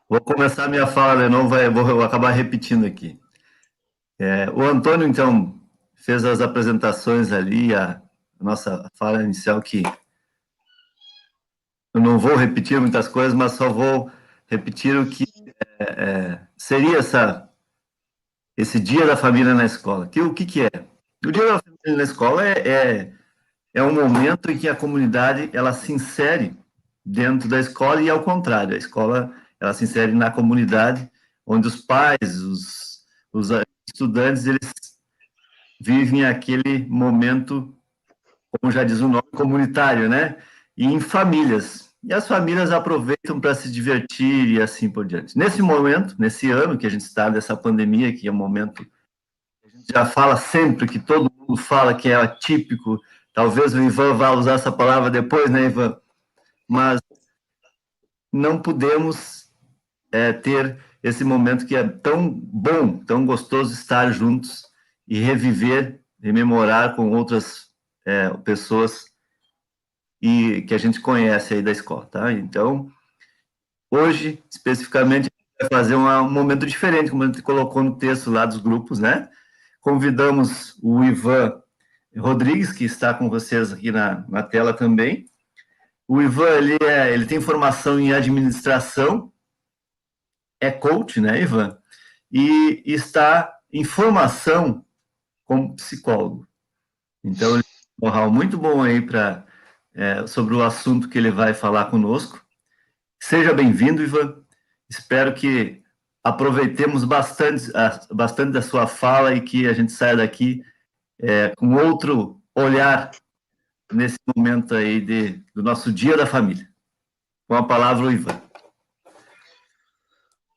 Vou começar minha fala de novo, vou acabar repetindo aqui. O Antônio, então, fez as apresentações ali, a nossa fala inicial, que eu não vou repetir muitas coisas, mas só vou repetir o que seria esse Dia da Família na escola. O que é? O Dia da Família na escola é um momento em que a comunidade ela se insere dentro da escola e ao contrário, a escola ela se insere na comunidade, onde os pais, os estudantes, eles vivem aquele momento, como já diz o nome, comunitário, né? E em famílias. E as famílias aproveitam para se divertir e assim por diante. Nesse momento, nesse ano que a gente está nessa pandemia, que é um momento que a gente já fala sempre, que todo mundo fala que é atípico, talvez o Ivan vá usar essa palavra depois, né, Ivan? Mas não podemos ter esse momento que é tão bom, tão gostoso estar juntos e reviver, rememorar com outras pessoas e que a gente conhece aí da escola, tá? Então, hoje, especificamente, a gente vai fazer um momento diferente, como a gente colocou no texto lá dos grupos, né? Convidamos o Ivan Rodrigues, que está com vocês aqui na tela também. O Ivan, ele tem formação em administração, é coach, né, Ivan? E está em formação como psicólogo. Então, ele tem um know-how muito bom aí sobre o assunto que ele vai falar conosco. Seja bem-vindo, Ivan. Espero que aproveitemos bastante da sua fala e que a gente saia daqui com outro olhar nesse momento aí do nosso Dia da Família. Com a palavra, o Ivan.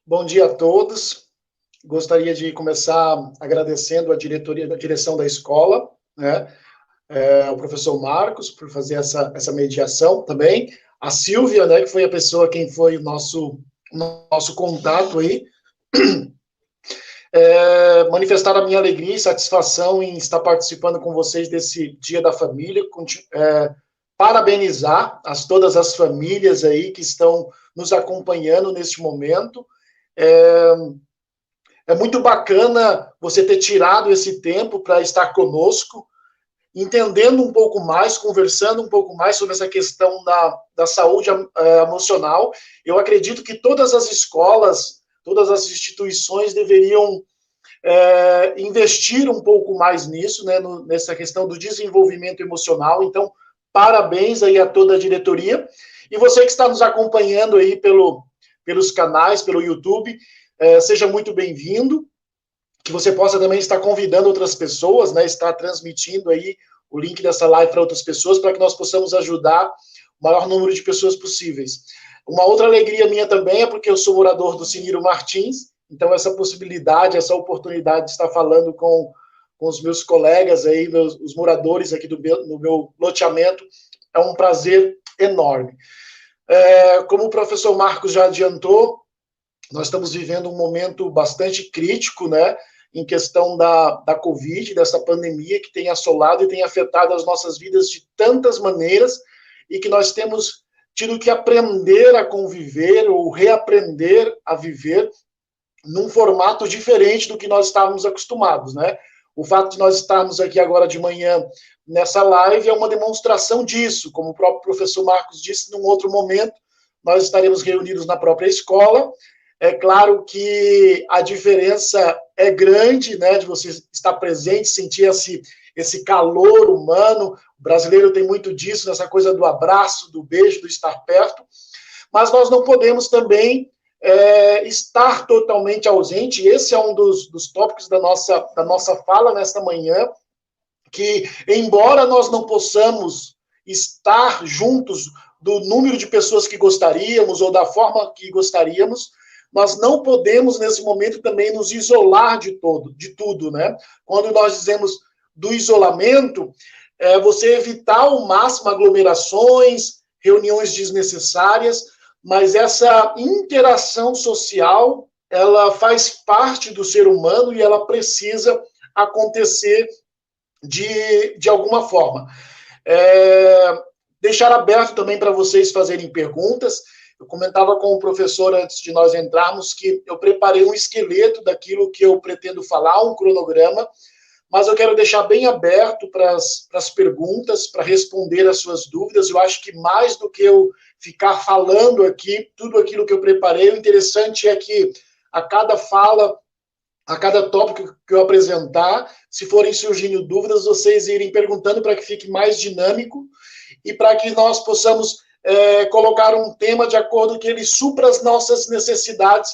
Bom dia a todos. Gostaria de começar agradecendo a direção da escola, né? O professor Marcos por fazer essa mediação também, a Silvia, né, que foi a pessoa quem foi o nosso contato aí, manifestar a minha alegria e satisfação em estar participando com vocês desse Dia da Família, parabenizar todas as famílias aí que estão nos acompanhando neste momento. É muito bacana você ter tirado esse tempo para estar conosco, entendendo um pouco mais, conversando um pouco mais sobre essa questão da saúde emocional. Eu acredito que todas as escolas, todas as instituições deveriam investir um pouco mais nisso, né, nessa questão do desenvolvimento emocional. Então, parabéns aí a toda a diretoria. E você que está nos acompanhando aí pelos canais, pelo YouTube, seja muito bem-vindo. Que você possa também estar convidando outras pessoas, né, estar transmitindo aí o link dessa live para outras pessoas, para que nós possamos ajudar o maior número de pessoas possíveis. Uma outra alegria minha também é porque eu sou morador do Cinírio Martins, então essa possibilidade, essa oportunidade de estar falando com os meus colegas aí, os moradores aqui do meu loteamento, é um prazer enorme. Como o professor Marcos já adiantou, nós estamos vivendo um momento bastante crítico, né, em questão da Covid, dessa pandemia que tem assolado e tem afetado as nossas vidas de tantas maneiras e que nós temos tido que aprender a conviver ou reaprender a viver num formato diferente do que nós estávamos acostumados, né? O fato de nós estarmos aqui agora de manhã nessa live é uma demonstração disso, como o próprio professor Marcos disse, num outro momento, nós estaremos reunidos na própria escola. É claro que a diferença é grande, né, de você estar presente, sentir esse calor humano. O brasileiro tem muito disso, nessa coisa do abraço, do beijo, do estar perto. Mas nós não podemos também estar totalmente ausente. Esse é um dos tópicos da nossa fala nesta manhã, que embora nós não possamos estar juntos do número de pessoas que gostaríamos ou da forma que gostaríamos, nós não podemos, nesse momento, também nos isolar de tudo, né? Quando nós dizemos do isolamento, você evitar ao máximo aglomerações, reuniões desnecessárias, mas essa interação social, ela faz parte do ser humano e ela precisa acontecer de alguma forma. Deixar aberto também para vocês fazerem perguntas. Eu comentava com o professor antes de nós entrarmos que eu preparei um esqueleto daquilo que eu pretendo falar, um cronograma, mas eu quero deixar bem aberto para as perguntas, para responder as suas dúvidas. Eu acho que mais do que eu ficar falando aqui tudo aquilo que eu preparei, o interessante é que a cada fala, a cada tópico que eu apresentar, se forem surgindo dúvidas, vocês irem perguntando para que fique mais dinâmico e para que nós possamos colocar um tema de acordo com que ele supra as nossas necessidades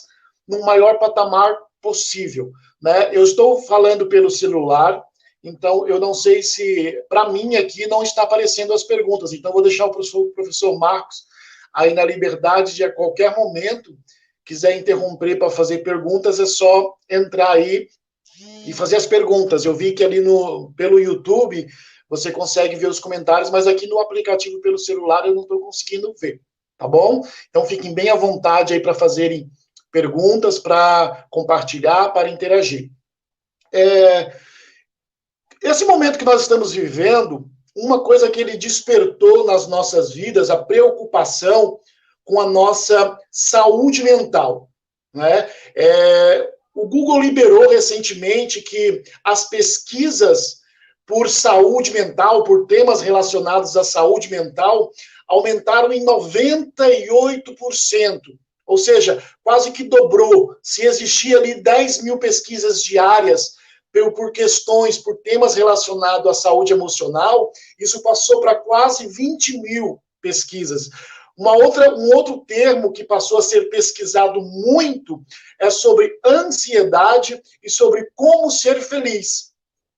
no maior patamar possível. Né? Eu estou falando pelo celular, então eu não sei se, para mim aqui, não está aparecendo as perguntas. Então, vou deixar o professor Marcos aí na liberdade de, a qualquer momento, quiser interromper para fazer perguntas, é só entrar aí e fazer as perguntas. Eu vi que ali pelo YouTube você consegue ver os comentários, mas aqui no aplicativo pelo celular eu não estou conseguindo ver, tá bom? Então fiquem bem à vontade aí para fazerem perguntas, para compartilhar, para interagir. Esse momento que nós estamos vivendo, uma coisa que ele despertou nas nossas vidas, a preocupação com a nossa saúde mental, né? O Google liberou recentemente que as pesquisas por saúde mental, por temas relacionados à saúde mental, aumentaram em 98%. Ou seja, quase que dobrou. Se existia ali 10 mil pesquisas diárias por questões, por temas relacionados à saúde emocional, isso passou para quase 20 mil pesquisas. Um outro termo que passou a ser pesquisado muito é sobre ansiedade e sobre como ser feliz.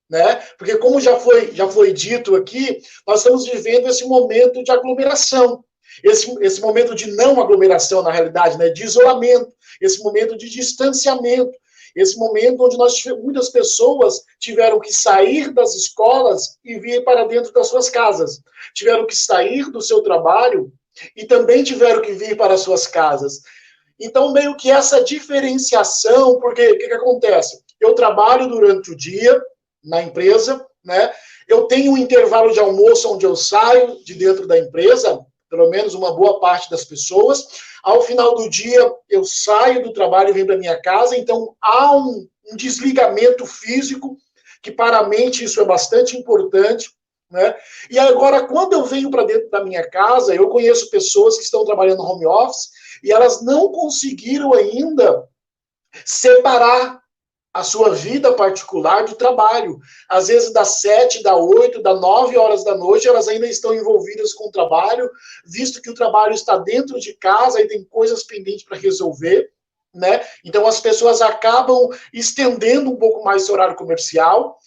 Né? Porque, como já foi dito aqui, nós estamos vivendo esse momento de aglomeração, esse momento de não aglomeração, na realidade, né? De isolamento, esse momento de distanciamento, esse momento onde muitas pessoas tiveram que sair das escolas e vir para dentro das suas casas, tiveram que sair do seu trabalho e também tiveram que vir para as suas casas. Então, meio que essa diferenciação, porque o que acontece? Eu trabalho durante o dia na empresa, né? Eu tenho um intervalo de almoço onde eu saio de dentro da empresa, pelo menos uma boa parte das pessoas. Ao final do dia, eu saio do trabalho e venho para minha casa, então há um desligamento físico, que para a mente isso é bastante importante, né? E agora, quando eu venho para dentro da minha casa, eu conheço pessoas que estão trabalhando no home office e elas não conseguiram ainda separar a sua vida particular do trabalho. Às vezes, das 7, das 8, das 9 horas da noite, elas ainda estão envolvidas com o trabalho, visto que o trabalho está dentro de casa e tem coisas pendentes para resolver, né? Então, as pessoas acabam estendendo um pouco mais esse horário comercial.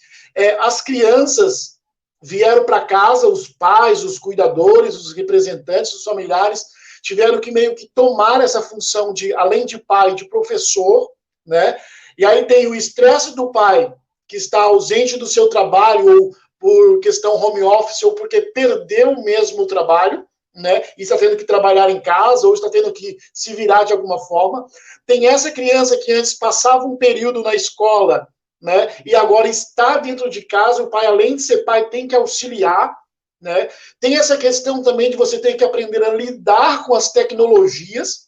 As crianças vieram para casa, os pais, os cuidadores, os representantes, os familiares, tiveram que meio que tomar essa função de, além de pai, de professor, né? E aí tem o estresse do pai, que está ausente do seu trabalho, ou por questão home office, ou porque perdeu mesmo o trabalho, né? E está tendo que trabalhar em casa, ou está tendo que se virar de alguma forma. Tem essa criança que antes passava um período na escola, né? E agora está dentro de casa, o pai, além de ser pai, tem que auxiliar, né? Tem essa questão também de você ter que aprender a lidar com as tecnologias,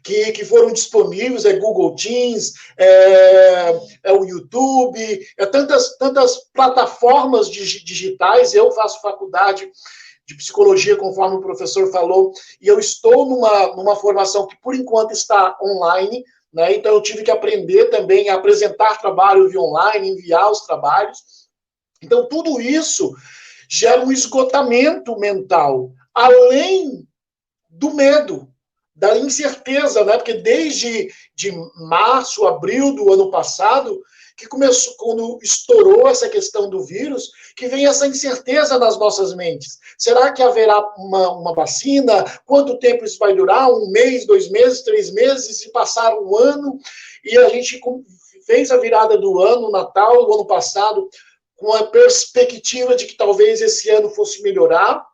que foram disponíveis, Google Teams, o YouTube, tantas plataformas digitais. Eu faço faculdade de psicologia, conforme o professor falou, e eu estou numa formação que, por enquanto, está online, né? Então eu tive que aprender também a apresentar trabalho via online, enviar os trabalhos. Então, tudo isso gera um esgotamento mental, além do medo, da incerteza, né? Porque desde de março, abril do ano passado, que começou, quando estourou essa questão do vírus, que vem essa incerteza nas nossas mentes. Será que haverá uma vacina? Quanto tempo isso vai durar? 1 mês, 2 meses, 3 meses? Se passar um ano? E a gente fez a virada do ano, Natal, do ano passado, com a perspectiva de que talvez esse ano fosse melhorar,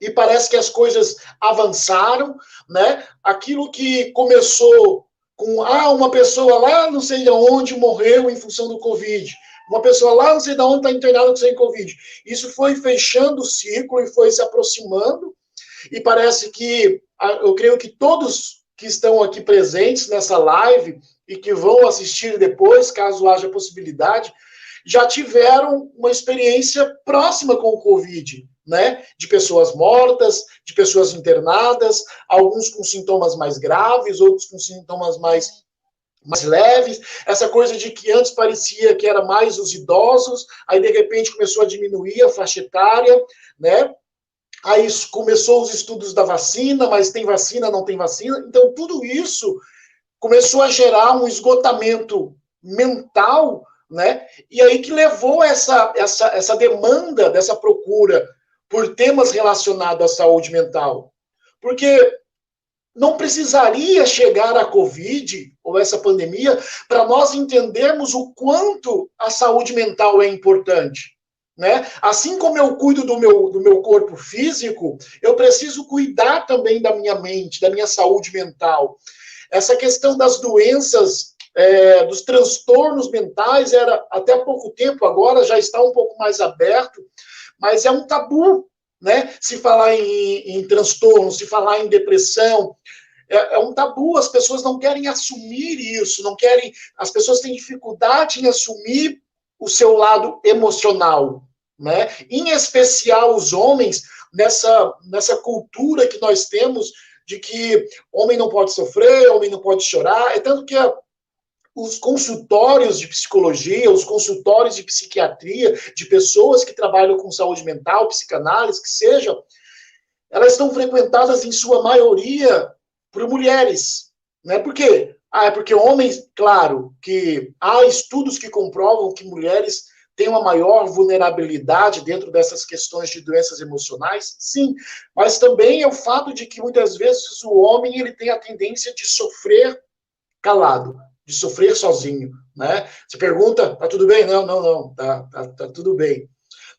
e parece que as coisas avançaram, né? Aquilo que começou com uma pessoa lá não sei de onde morreu em função do Covid, uma pessoa lá não sei de onde está internada sem Covid. Isso foi fechando o ciclo e foi se aproximando, e parece que, eu creio que todos que estão aqui presentes nessa live e que vão assistir depois, caso haja possibilidade, já tiveram uma experiência próxima com o Covid, né? De pessoas mortas, de pessoas internadas, alguns com sintomas mais graves, outros com sintomas mais leves, essa coisa de que antes parecia que era mais os idosos, aí de repente começou a diminuir a faixa etária, né? Aí começou os estudos da vacina, mas tem vacina, não tem vacina, então tudo isso começou a gerar um esgotamento mental, né? E aí que levou essa demanda, dessa procura por temas relacionados à saúde mental. Porque não precisaria chegar a Covid ou essa pandemia para nós entendermos o quanto a saúde mental é importante. Né? Assim como eu cuido do meu corpo físico, eu preciso cuidar também da minha mente, da minha saúde mental. Essa questão das doenças, dos transtornos mentais, era até há pouco tempo, agora já está um pouco mais aberto, mas é um tabu, né? Se falar em transtorno, se falar em depressão, é um tabu, as pessoas não querem assumir isso, não querem, as pessoas têm dificuldade em assumir o seu lado emocional, né? Em especial os homens, nessa cultura que nós temos de que homem não pode sofrer, homem não pode chorar, é tanto que os consultórios de psicologia, os consultórios de psiquiatria, de pessoas que trabalham com saúde mental, psicanálise, que sejam, elas estão frequentadas em sua maioria por mulheres, né? Por quê? É porque homens, claro, que há estudos que comprovam que mulheres têm uma maior vulnerabilidade dentro dessas questões de doenças emocionais, sim, mas também é o fato de que muitas vezes o homem ele tem a tendência de sofrer calado, de sofrer sozinho, né? Você pergunta, tá tudo bem? Não, tá tudo bem.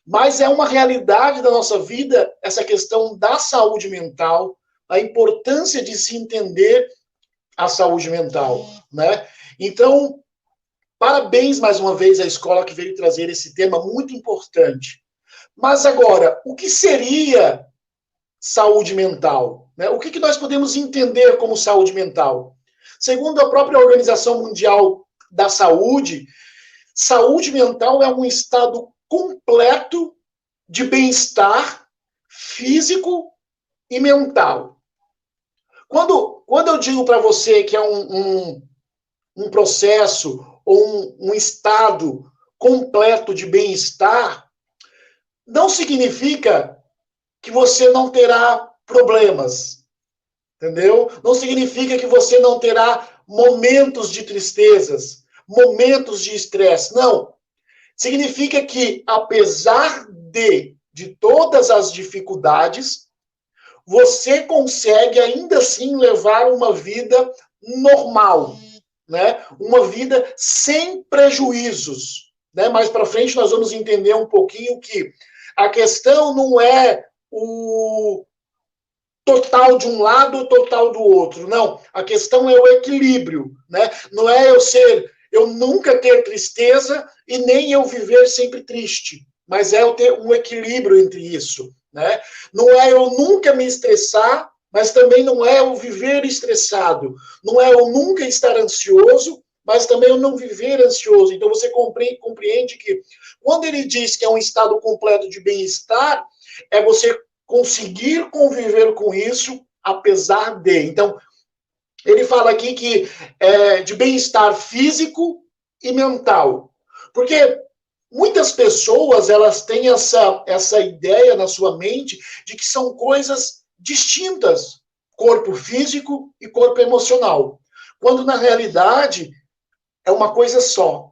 Mas é uma realidade da nossa vida essa questão da saúde mental, a importância de se entender a saúde mental, né? Então, parabéns mais uma vez à escola que veio trazer esse tema muito importante. Mas agora, o que seria saúde mental? Né? O que nós podemos entender como saúde mental? Segundo a própria Organização Mundial da Saúde, saúde mental é um estado completo de bem-estar físico e mental. Quando eu digo para você que é um processo ou um estado completo de bem-estar, não significa que você não terá problemas, entendeu? Não significa que você não terá momentos de tristezas, momentos de estresse, não. Significa que, apesar de todas as dificuldades, você consegue ainda assim levar uma vida normal, né? Uma vida sem prejuízos, né? Mais para frente nós vamos entender um pouquinho que a questão não é o total de um lado ou total do outro, não. A questão é o equilíbrio, né? Não é eu nunca ter tristeza e nem eu viver sempre triste, mas é eu ter um equilíbrio entre isso, né? Não é eu nunca me estressar, mas também não é eu viver estressado. Não é eu nunca estar ansioso, mas também eu não viver ansioso. Então você compreende que quando ele diz que é um estado completo de bem-estar, é você conseguir conviver com isso apesar de. Então, ele fala aqui que de bem-estar físico e mental. Porque muitas pessoas elas têm essa ideia na sua mente de que são coisas distintas, corpo físico e corpo emocional. Quando, na realidade, é uma coisa só.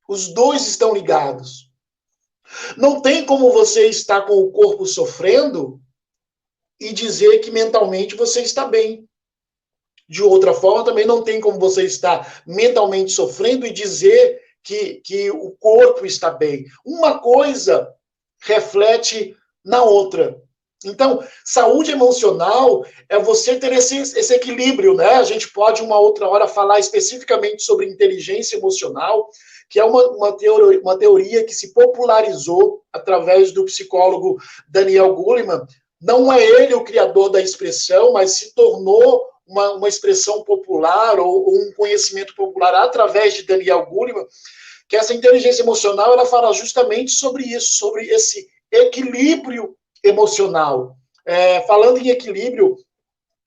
Os dois estão ligados. Não tem como você estar com o corpo sofrendo e dizer que mentalmente você está bem. De outra forma, também não tem como você estar mentalmente sofrendo e dizer que o corpo está bem. Uma coisa reflete na outra. Então, saúde emocional é você ter esse equilíbrio, né? A gente pode, uma outra hora, falar especificamente sobre inteligência emocional, que é uma teoria que se popularizou através do psicólogo Daniel Goleman, não é ele o criador da expressão, mas se tornou uma expressão popular ou um conhecimento popular através de Daniel Goleman, que essa inteligência emocional, ela fala justamente sobre isso, sobre esse equilíbrio emocional. Falando em equilíbrio,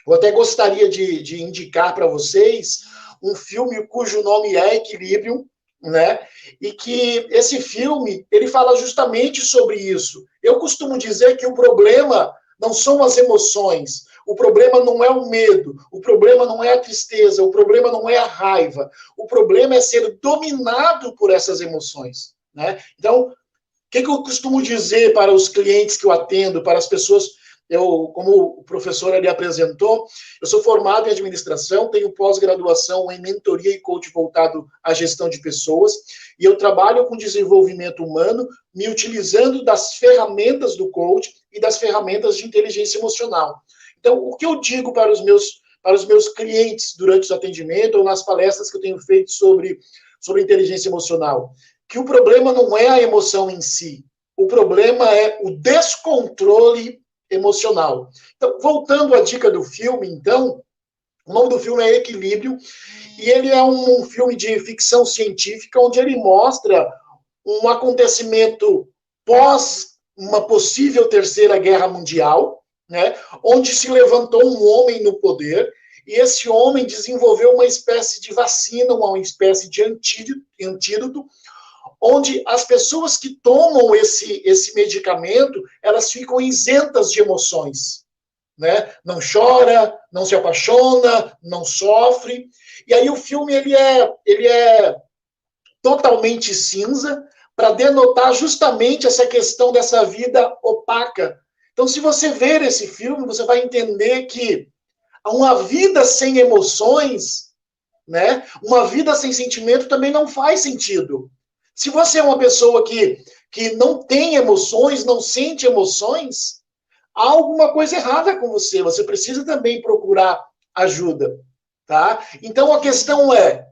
eu até gostaria de indicar para vocês um filme cujo nome é Equilíbrio, né? E que esse filme, ele fala justamente sobre isso. Eu costumo dizer que o problema não são as emoções, o problema não é o medo, o problema não é a tristeza, o problema não é a raiva, o problema é ser dominado por essas emoções, né? Então, o que eu costumo dizer para os clientes que eu atendo, para as pessoas, como o professor ali apresentou, eu sou formado em administração, tenho pós-graduação em mentoria e coach voltado à gestão de pessoas, e eu trabalho com desenvolvimento humano, me utilizando das ferramentas do coach e das ferramentas de inteligência emocional. Então, o que eu digo para os meus clientes durante os atendimentos ou nas palestras que eu tenho feito sobre inteligência emocional? Que o problema não é a emoção em si, o problema é o descontrole emocional. Então, voltando à dica do filme, então, o nome do filme é Equilíbrio, e ele é um filme de ficção científica, onde ele mostra um acontecimento pós uma possível terceira guerra mundial, né, onde se levantou um homem no poder, e esse homem desenvolveu uma espécie de vacina, uma espécie de antídoto, onde as pessoas que tomam esse medicamento, elas ficam isentas de emoções, né? Não chora, não se apaixona, não sofre. E aí o filme ele é totalmente cinza para denotar justamente essa questão dessa vida opaca. Então, se você ver esse filme, você vai entender que uma vida sem emoções, né? Uma vida sem sentimento também não faz sentido. Se você é uma pessoa que não tem emoções, não sente emoções, há alguma coisa errada com você. Você precisa também procurar ajuda, tá? Então a questão é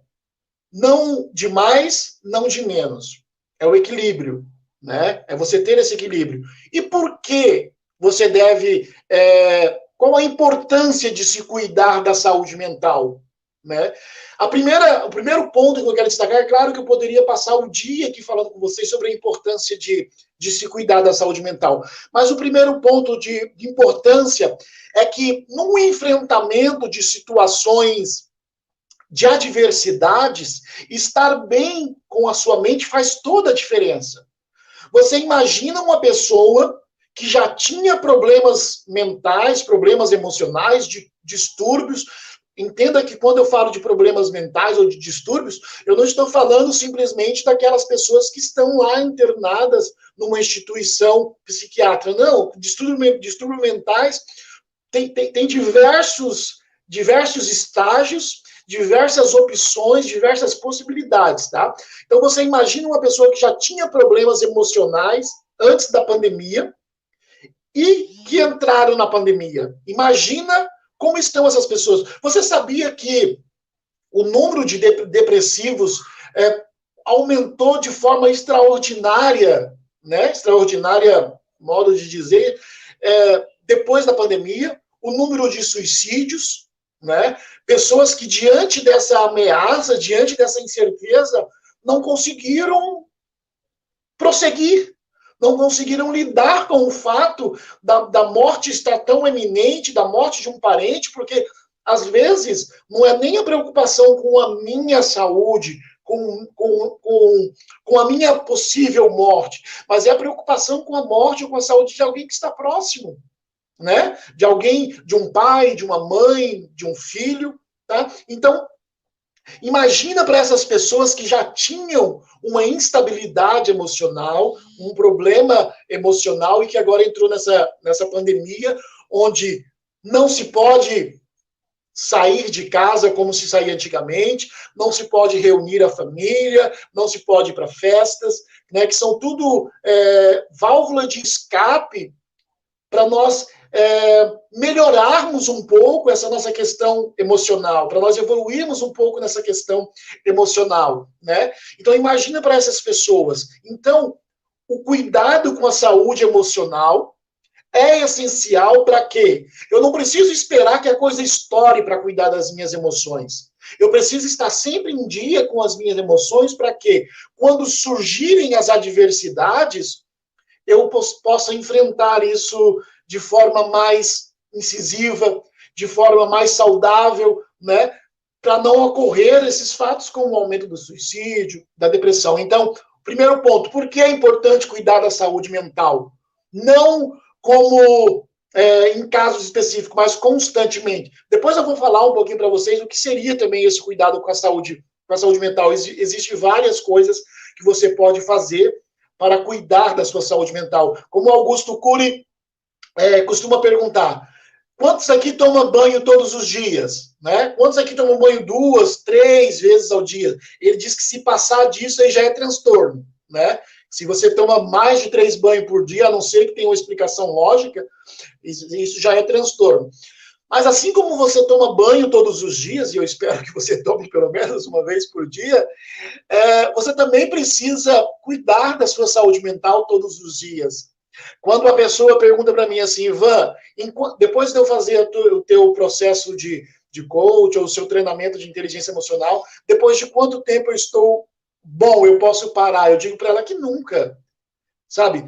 não de mais, não de menos. É o equilíbrio, né? É você ter esse equilíbrio. E por que você deve... qual a importância de se cuidar da saúde mental, né? O primeiro ponto que eu quero destacar, é claro que eu poderia passar o dia aqui falando com vocês sobre a importância de se cuidar da saúde mental. Mas o primeiro ponto de importância é que no enfrentamento de situações de adversidades, estar bem com a sua mente faz toda a diferença. Você imagina uma pessoa que já tinha problemas mentais, problemas emocionais, de distúrbios. Entenda que quando eu falo de problemas mentais ou de distúrbios, eu não estou falando simplesmente daquelas pessoas que estão lá internadas numa instituição psiquiátrica. Não, distúrbios mentais tem diversos estágios, diversas opções, diversas possibilidades, tá? Então você imagina uma pessoa que já tinha problemas emocionais antes da pandemia e que entraram na pandemia. Imagina como estão essas pessoas. Você sabia que o número de depressivos aumentou de forma extraordinária, né? Extraordinária, modo de dizer, depois da pandemia. O número de suicídios, né? Pessoas que diante dessa ameaça, diante dessa incerteza, não conseguiram prosseguir, não conseguiram lidar com o fato da morte estar tão eminente, da morte de um parente, porque às vezes não é nem a preocupação com a minha saúde, com a minha possível morte, mas é a preocupação com a morte ou com a saúde de alguém que está próximo, né? De alguém, de um pai, de uma mãe, de um filho, tá? Então, imagina para essas pessoas que já tinham uma instabilidade emocional, um problema emocional e que agora entrou nessa pandemia, onde não se pode sair de casa como se saía antigamente, não se pode reunir a família, não se pode ir para festas, né, que são tudo válvula de escape para nós melhorarmos um pouco essa nossa questão emocional, para nós evoluirmos um pouco nessa questão emocional, né? Então, imagina para essas pessoas. Então, o cuidado com a saúde emocional é essencial para quê? Eu não preciso esperar que a coisa estoure para cuidar das minhas emoções. Eu preciso estar sempre em dia com as minhas emoções para que, quando surgirem as adversidades, eu possa enfrentar isso de forma mais incisiva, de forma mais saudável, né? Para não ocorrer esses fatos como o aumento do suicídio, da depressão. Então, primeiro ponto, por que é importante cuidar da saúde mental? Não como em casos específicos, mas constantemente. Depois eu vou falar um pouquinho para vocês o que seria também esse cuidado com a saúde mental. Existem várias coisas que você pode fazer para cuidar da sua saúde mental. Como Augusto Cury costuma perguntar, quantos aqui tomam banho todos os dias? Né? Quantos aqui tomam banho 2, 3 vezes ao dia? Ele diz que se passar disso aí já é transtorno. Né? Se você toma mais de 3 banhos por dia, a não ser que tenha uma explicação lógica, isso já é transtorno. Mas assim como você toma banho todos os dias, e eu espero que você tome pelo menos uma vez por dia, você também precisa cuidar da sua saúde mental todos os dias. Quando uma pessoa pergunta para mim assim, Ivan, depois de eu fazer o teu processo de coach ou o seu treinamento de inteligência emocional, depois de quanto tempo eu estou bom, eu posso parar? Eu digo para ela que nunca, sabe?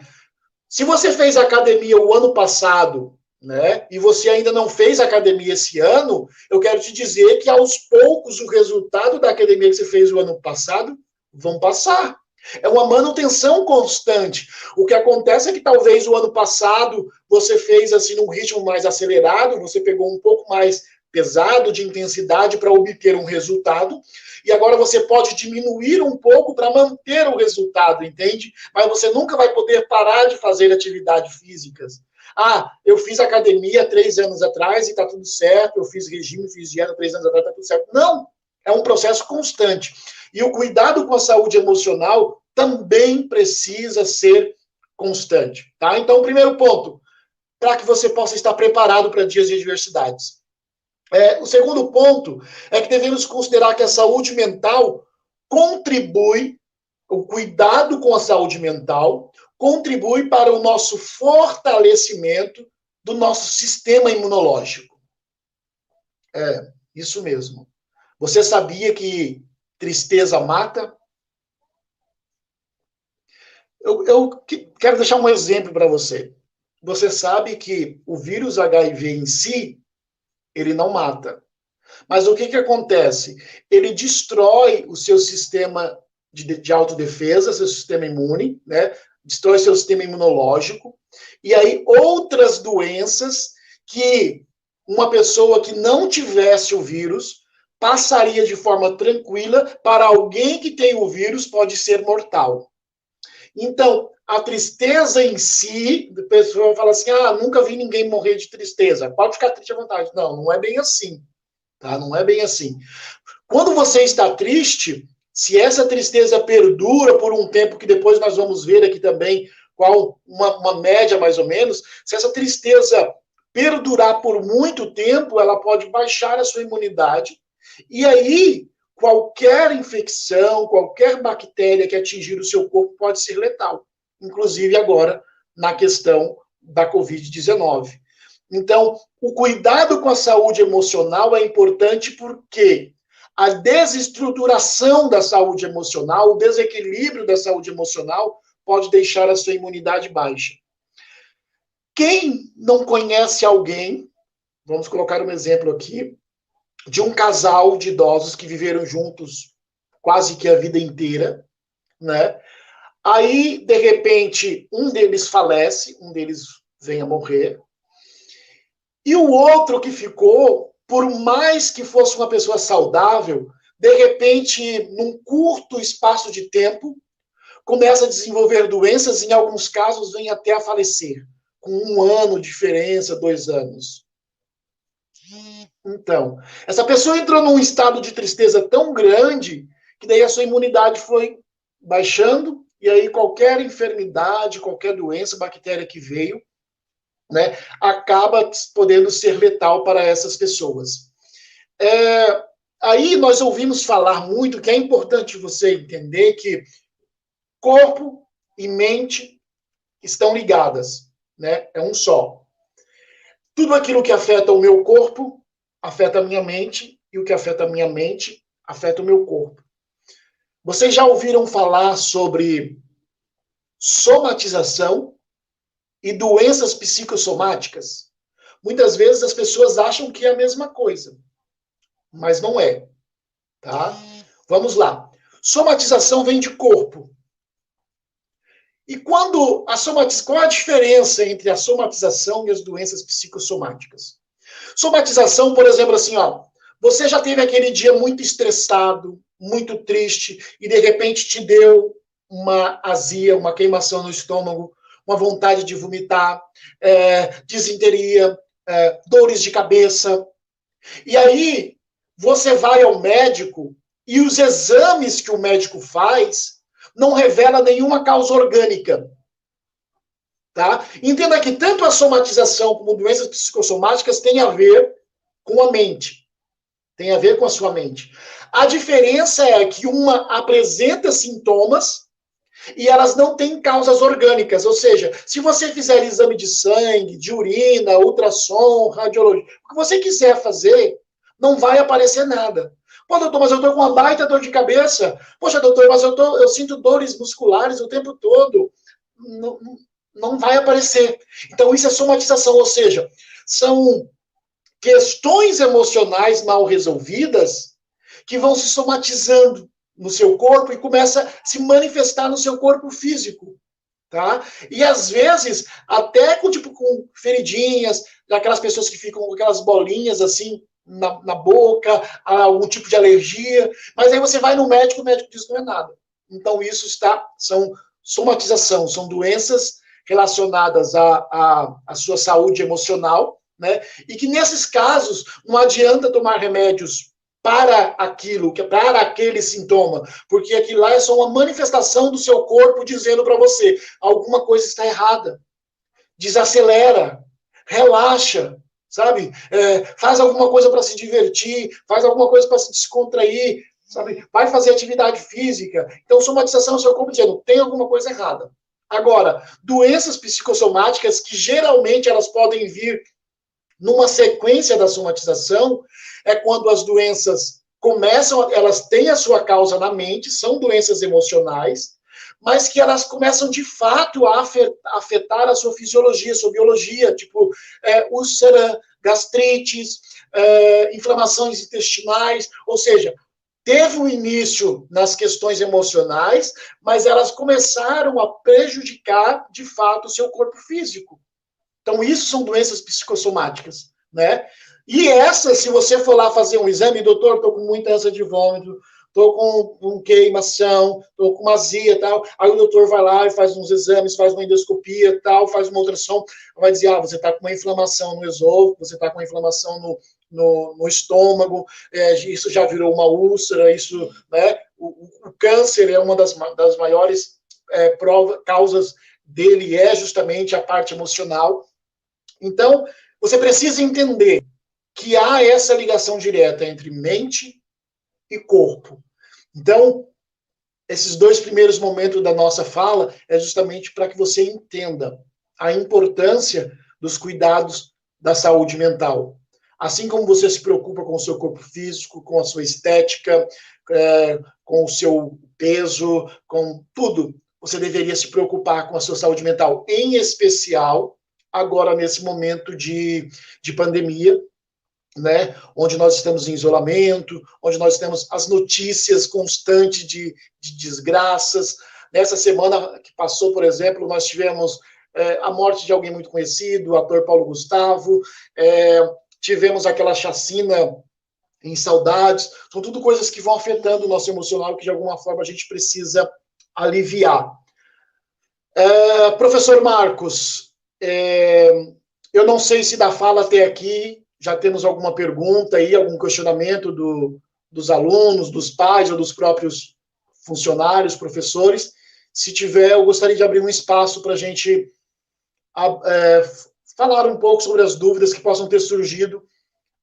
Se você fez academia o ano passado, né, e você ainda não fez academia esse ano, eu quero te dizer que aos poucos o resultado da academia que você fez o ano passado vão passar. É uma manutenção constante. O que acontece é que talvez o ano passado você fez assim num ritmo mais acelerado, você pegou um pouco mais pesado de intensidade para obter um resultado, e agora você pode diminuir um pouco para manter o resultado, entende? Mas você nunca vai poder parar de fazer atividades físicas. Ah, eu fiz academia 3 anos atrás e está tudo certo, eu fiz regime, fiz dieta 3 anos atrás, está tudo certo. Não, é um processo constante. E o cuidado com a saúde emocional também precisa ser constante, tá? Então, o primeiro ponto, para que você possa estar preparado para dias de adversidades. O segundo ponto é que devemos considerar que a saúde mental contribui, o cuidado com a saúde mental contribui para o nosso fortalecimento do nosso sistema imunológico. Isso mesmo. Você sabia que tristeza mata? Eu quero deixar um exemplo para você. Você sabe que o vírus HIV em si, ele não mata. Mas o que acontece? Ele destrói o seu sistema de autodefesa, seu sistema imune, né? Destrói seu sistema imunológico. E aí outras doenças que uma pessoa que não tivesse o vírus passaria de forma tranquila, para alguém que tem o vírus pode ser mortal. Então, a tristeza em si, a pessoa fala assim, nunca vi ninguém morrer de tristeza. Pode ficar triste à vontade. Não, não é bem assim. Tá? Não é bem assim. Quando você está triste, se essa tristeza perdura por um tempo, que depois nós vamos ver aqui também qual uma média mais ou menos, se essa tristeza perdurar por muito tempo, ela pode baixar a sua imunidade, e aí qualquer infecção, qualquer bactéria que atingir o seu corpo pode ser letal, inclusive agora na questão da Covid-19. Então, o cuidado com a saúde emocional é importante porque a desestruturação da saúde emocional, o desequilíbrio da saúde emocional pode deixar a sua imunidade baixa. Quem não conhece alguém, vamos colocar um exemplo aqui, de um casal de idosos que viveram juntos quase que a vida inteira, né? Aí, de repente, um deles falece, um deles vem a morrer, e o outro que ficou, por mais que fosse uma pessoa saudável, de repente, num curto espaço de tempo, começa a desenvolver doenças, e em alguns casos vem até a falecer, com 1 ano de diferença, 2 anos. Então, essa pessoa entrou num estado de tristeza tão grande, que daí a sua imunidade foi baixando, e aí qualquer enfermidade, qualquer doença, bactéria que veio, né, acaba podendo ser letal para essas pessoas. Aí nós ouvimos falar muito que é importante você entender que corpo e mente estão ligadas. né? É um só. Tudo aquilo que afeta o meu corpo afeta a minha mente, e o que afeta a minha mente afeta o meu corpo. Vocês já ouviram falar sobre somatização e doenças psicossomáticas? Muitas vezes as pessoas acham que é a mesma coisa, mas não é, tá? Vamos lá. Somatização vem de corpo. E qual a diferença entre a somatização e as doenças psicossomáticas? Somatização, por exemplo, assim, ó, você já teve aquele dia muito estressado, muito triste, e de repente te deu uma azia, uma queimação no estômago, uma vontade de vomitar, disenteria, dores de cabeça. E aí você vai ao médico e os exames que o médico faz não revela nenhuma causa orgânica. Tá? Entenda que tanto a somatização como doenças psicossomáticas têm a ver com a mente. Tem a ver com a sua mente. A diferença é que uma apresenta sintomas e elas não têm causas orgânicas. Ou seja, se você fizer exame de sangue, de urina, ultrassom, radiologia, o que você quiser fazer, não vai aparecer nada. Pô, doutor, mas eu tô com uma baita dor de cabeça. Poxa, doutor, mas eu sinto dores musculares o tempo todo. Não vai aparecer. Então, isso é somatização, ou seja, são questões emocionais mal resolvidas que vão se somatizando no seu corpo e começa a se manifestar no seu corpo físico, tá? E às vezes até com feridinhas, daquelas pessoas que ficam com aquelas bolinhas assim na boca, algum tipo de alergia, mas aí você vai no médico, o médico diz que não é nada. Então isso são somatização, são doenças relacionadas à sua saúde emocional, né? E que nesses casos não adianta tomar remédios para aquilo, para aquele sintoma, porque aquilo lá é só uma manifestação do seu corpo dizendo para você, alguma coisa está errada. Desacelera, relaxa, sabe? Faz alguma coisa para se divertir, faz alguma coisa para se descontrair, sabe? Vai fazer atividade física. Então, somatização é o seu corpo dizendo, tem alguma coisa errada. Agora, doenças psicossomáticas, que geralmente elas podem vir numa sequência da somatização, é quando as doenças começam, elas têm a sua causa na mente, são doenças emocionais, mas que elas começam de fato a afetar a sua fisiologia, a sua biologia, tipo úlcera, gastrites, inflamações intestinais, ou seja, teve um início nas questões emocionais, mas elas começaram a prejudicar de fato o seu corpo físico. Então, isso são doenças psicossomáticas, né? E essas, se você for lá fazer um exame, doutor, estou com muita ânsia de vômito, estou com queimação, estou com azia e tal. Aí o doutor vai lá e faz uns exames, faz uma endoscopia e tal, faz uma ultrassom, vai dizer, você está com uma inflamação no esôfago, você está com uma inflamação no estômago, isso já virou uma úlcera, isso, né? O câncer é uma das maiores causas dele, é justamente a parte emocional. Então, você precisa entender que há essa ligação direta entre mente e corpo. Então, esses dois primeiros momentos da nossa fala é justamente para que você entenda a importância dos cuidados da saúde mental. Assim como você se preocupa com o seu corpo físico, com a sua estética, com o seu peso, com tudo, você deveria se preocupar com a sua saúde mental, em especial agora nesse momento de pandemia, né, onde nós estamos em isolamento, onde nós temos as notícias constantes de desgraças. Nessa semana que passou, por exemplo, nós tivemos a morte de alguém muito conhecido, o ator Paulo Gustavo, tivemos aquela chacina em Saudades, são tudo coisas que vão afetando o nosso emocional, que de alguma forma a gente precisa aliviar. Professor Marcos, eu não sei se da fala até aqui já temos alguma pergunta aí, algum questionamento dos alunos, dos pais ou dos próprios funcionários, professores. Se tiver, eu gostaria de abrir um espaço para a gente falar um pouco sobre as dúvidas que possam ter surgido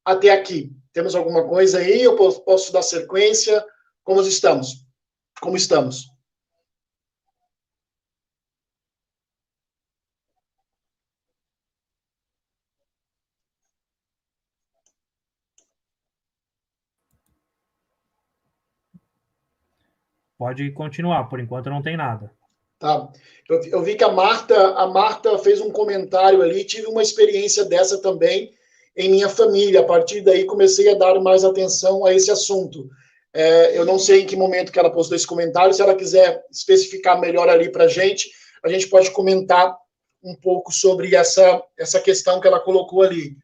até aqui. Temos alguma coisa aí? Eu posso dar sequência? Como estamos? Como estamos? pode continuar, por enquanto não tem nada. Tá. Eu vi que a Marta fez um comentário ali, tive uma experiência dessa também em minha família. A partir daí comecei a dar mais atenção a esse assunto. Eu não sei em que momento que ela postou esse comentário, se ela quiser especificar melhor ali para a gente pode comentar um pouco sobre essa questão que ela colocou ali.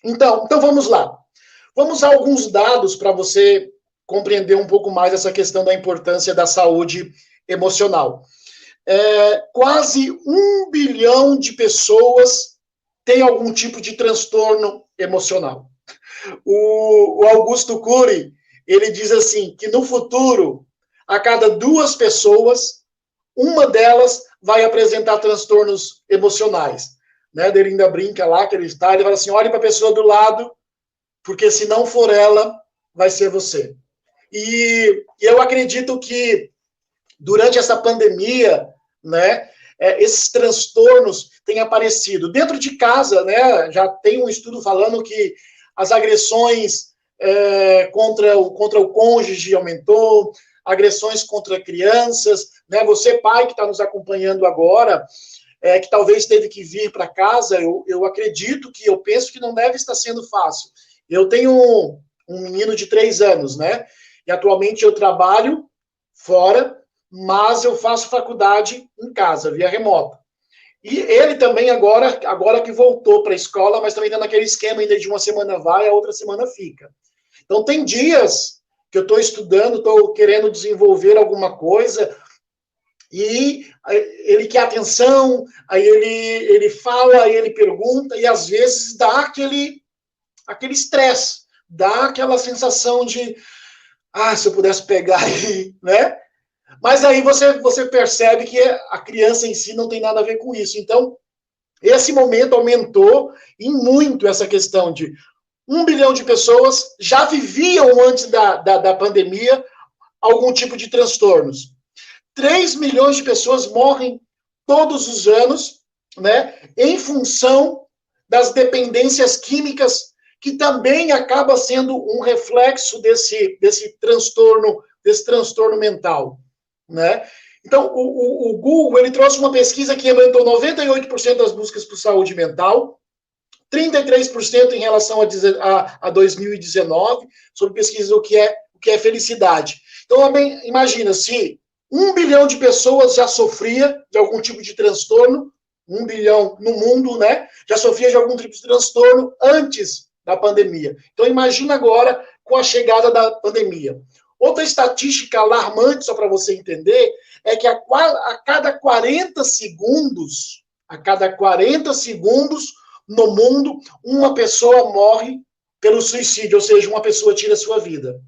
Então vamos lá. Vamos a alguns dados para você compreender um pouco mais essa questão da importância da saúde emocional. Quase 1 bilhão de pessoas têm algum tipo de transtorno emocional. O Augusto Cury, ele diz assim, que no futuro, a cada 2 pessoas, uma delas vai apresentar transtornos emocionais. Né? Ele ainda brinca lá, que ele fala assim, olhe para a pessoa do lado, porque se não for ela, vai ser você. E eu acredito que durante essa pandemia, né, esses transtornos têm aparecido. Dentro de casa, né, já tem um estudo falando que as agressões contra o cônjuge aumentou, agressões contra crianças, né, você pai que está nos acompanhando agora, que talvez teve que vir para casa, eu acredito que, eu penso que não deve estar sendo fácil. Eu tenho um menino de 3 anos, né, e atualmente eu trabalho fora, mas eu faço faculdade em casa, via remota. E ele também agora que voltou para a escola, mas também está naquele esquema ainda de uma semana vai, a outra semana fica. Então tem dias que eu estou estudando, estou querendo desenvolver alguma coisa, e ele quer atenção, aí ele fala, aí ele pergunta, e às vezes dá aquele estresse, dá aquela sensação de se eu pudesse pegar aí, né? Mas aí você percebe que a criança em si não tem nada a ver com isso. Então, esse momento aumentou em muito essa questão de 1 bilhão de pessoas já viviam antes da pandemia algum tipo de transtornos. 3 milhões de pessoas morrem todos os anos, né, em função das dependências químicas, que também acaba sendo um reflexo desse transtorno mental, né? Então, o Google, ele trouxe uma pesquisa que aumentou 98% das buscas por saúde mental, 33% em relação a 2019, sobre pesquisa o que é felicidade. Então, imagina, se 1 bilhão de pessoas já sofria de algum tipo de transtorno, 1 bilhão no mundo, né, já sofria de algum tipo de transtorno antes da pandemia. Então, imagina agora com a chegada da pandemia. Outra estatística alarmante, só para você entender, é que a cada 40 segundos, no mundo, uma pessoa morre pelo suicídio, ou seja, uma pessoa tira a sua vida.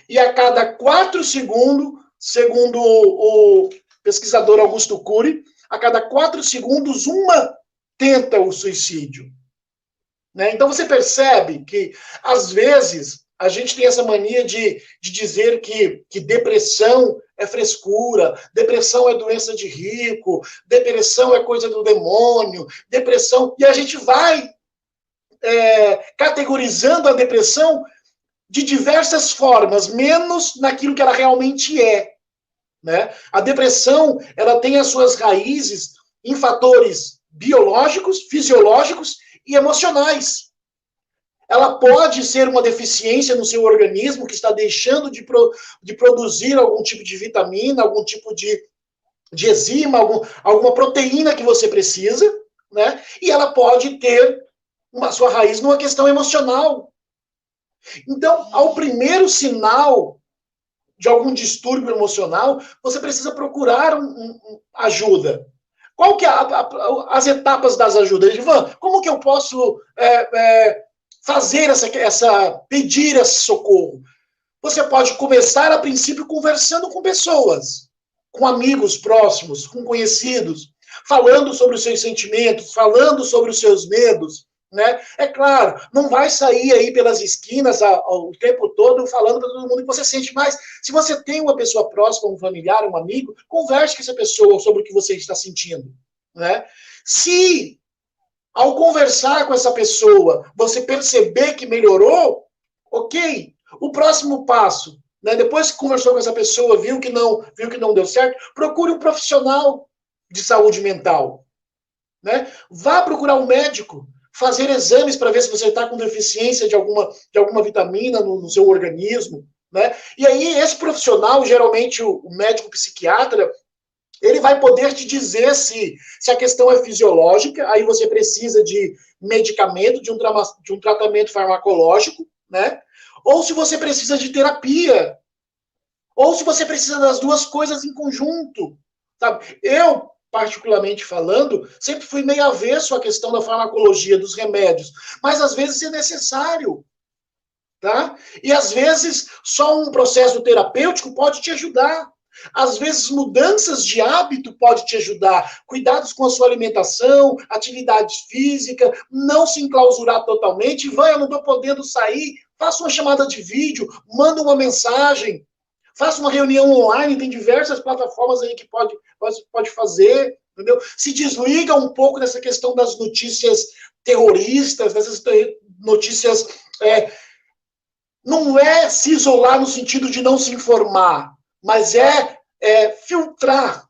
E a cada 4 segundos, segundo o pesquisador Augusto Cury, a cada 4 segundos, uma tenta o suicídio. Né? Então você percebe que, às vezes, a gente tem essa mania de dizer que depressão é frescura, depressão é doença de rico, depressão é coisa do demônio, depressão... E a gente vai categorizando a depressão de diversas formas, menos naquilo que ela realmente é. Né? A depressão, ela tem as suas raízes em fatores biológicos, fisiológicos e emocionais. Ela pode ser uma deficiência no seu organismo que está deixando de produzir algum tipo de vitamina, algum tipo de enzima, alguma proteína que você precisa, né? E ela pode ter a sua raiz numa questão emocional. Então, ao primeiro sinal de algum distúrbio emocional, você precisa procurar ajuda. Qual que é as etapas das ajudas? Ivan, como que eu posso fazer pedir esse socorro? Você pode começar, a princípio, conversando com pessoas, com amigos próximos, com conhecidos, falando sobre os seus sentimentos, falando sobre os seus medos, né? É claro, não vai sair aí pelas esquinas o tempo todo falando para todo mundo que você sente, mas se você tem uma pessoa próxima, um familiar, um amigo, converse com essa pessoa sobre o que você está sentindo, né? Se ao conversar com essa pessoa você perceber que melhorou, ok. O próximo passo, né, depois que conversou com essa pessoa, viu que não deu certo, procure um profissional de saúde mental. Né? Vá procurar um médico, fazer exames para ver se você está com deficiência de alguma vitamina no seu organismo. Né? E aí, esse profissional, geralmente o médico psiquiatra, ele vai poder te dizer se a questão é fisiológica, aí você precisa de medicamento, de um tratamento farmacológico, né? Ou se você precisa de terapia, ou se você precisa das duas coisas em conjunto, sabe? Eu, particularmente falando, sempre fui meio avesso à questão da farmacologia, dos remédios, mas às vezes é necessário, tá? E às vezes só um processo terapêutico pode te ajudar. Às vezes mudanças de hábito pode te ajudar, cuidados com a sua alimentação, atividade física, não se enclausurar totalmente, vai, eu não estou podendo sair, faça uma chamada de vídeo, manda uma mensagem, faça uma reunião online, tem diversas plataformas aí que pode fazer, entendeu? Se desliga um pouco dessa questão das notícias terroristas, dessas notícias... não é se isolar no sentido de não se informar, mas é filtrar.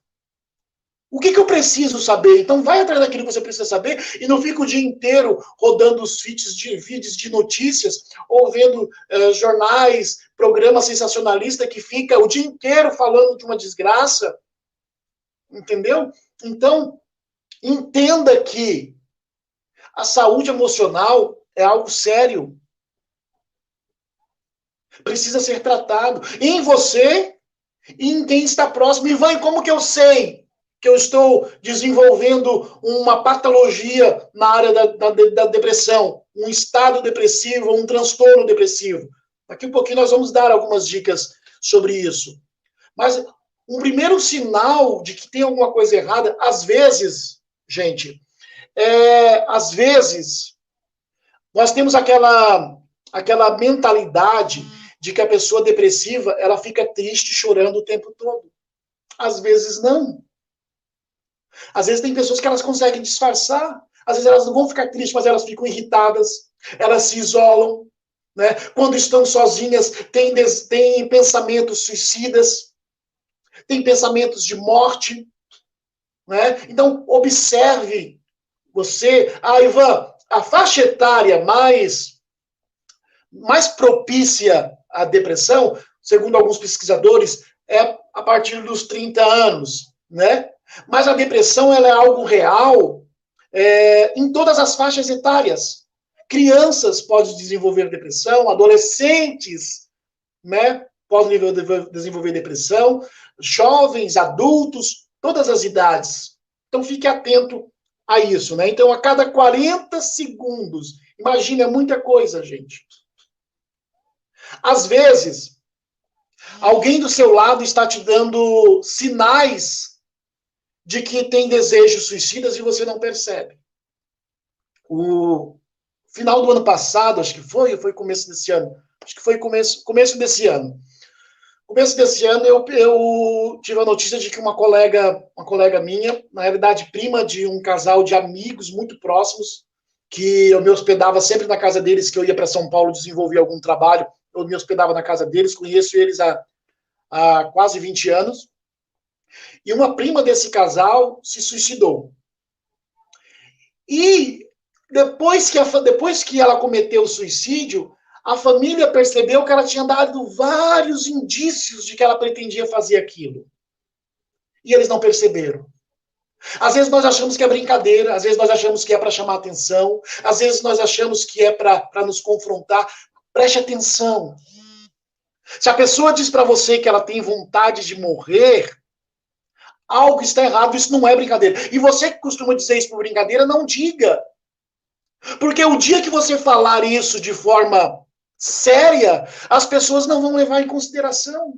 O que eu preciso saber? Então vai atrás daquilo que você precisa saber e não fica o dia inteiro rodando os feeds de notícias ou vendo jornais, programa sensacionalista que fica o dia inteiro falando de uma desgraça. Entendeu? Então, entenda que a saúde emocional é algo sério. Precisa ser tratado em você e em quem está próximo. E vai, como que eu sei que eu estou desenvolvendo uma patologia na área da depressão, um estado depressivo, um transtorno depressivo? Daqui a pouquinho nós vamos dar algumas dicas sobre isso. Mas um primeiro sinal de que tem alguma coisa errada, às vezes, gente, às vezes, nós temos aquela mentalidade de que a pessoa depressiva, ela fica triste, chorando o tempo todo. Às vezes não. Às vezes tem pessoas que elas conseguem disfarçar. Às vezes elas não vão ficar tristes, mas elas ficam irritadas. Elas se isolam. Né? Quando estão sozinhas, têm pensamentos suicidas. Têm pensamentos de morte. Né? Então, observe você. Ivan, a faixa etária mais propícia à depressão, segundo alguns pesquisadores, é a partir dos 30 anos, né? Mas a depressão, ela é algo real em todas as faixas etárias. Crianças podem desenvolver depressão, adolescentes, né, podem desenvolver depressão, jovens, adultos, todas as idades. Então, fique atento a isso, né? Então, a cada 40 segundos, imagina, é muita coisa, gente. Às vezes, alguém do seu lado está te dando sinais de que tem desejos suicidas e você não percebe. O final do ano passado, acho que foi começo desse ano. Acho que foi começo desse ano. Começo desse ano, eu tive a notícia de que uma colega minha, na realidade, prima de um casal de amigos muito próximos, que eu me hospedava sempre na casa deles, que eu ia para São Paulo desenvolver algum trabalho, eu me hospedava na casa deles, conheço eles há quase 20 anos, e uma prima desse casal se suicidou. E depois que ela cometeu o suicídio, a família percebeu que ela tinha dado vários indícios de que ela pretendia fazer aquilo. E eles não perceberam. Às vezes nós achamos que é brincadeira, às vezes nós achamos que é para chamar atenção, às vezes nós achamos que é para nos confrontar. Preste atenção. Se a pessoa diz para você que ela tem vontade de morrer, algo está errado, isso não é brincadeira. E você que costuma dizer isso por brincadeira, não diga. Porque o dia que você falar isso de forma séria, as pessoas não vão levar em consideração.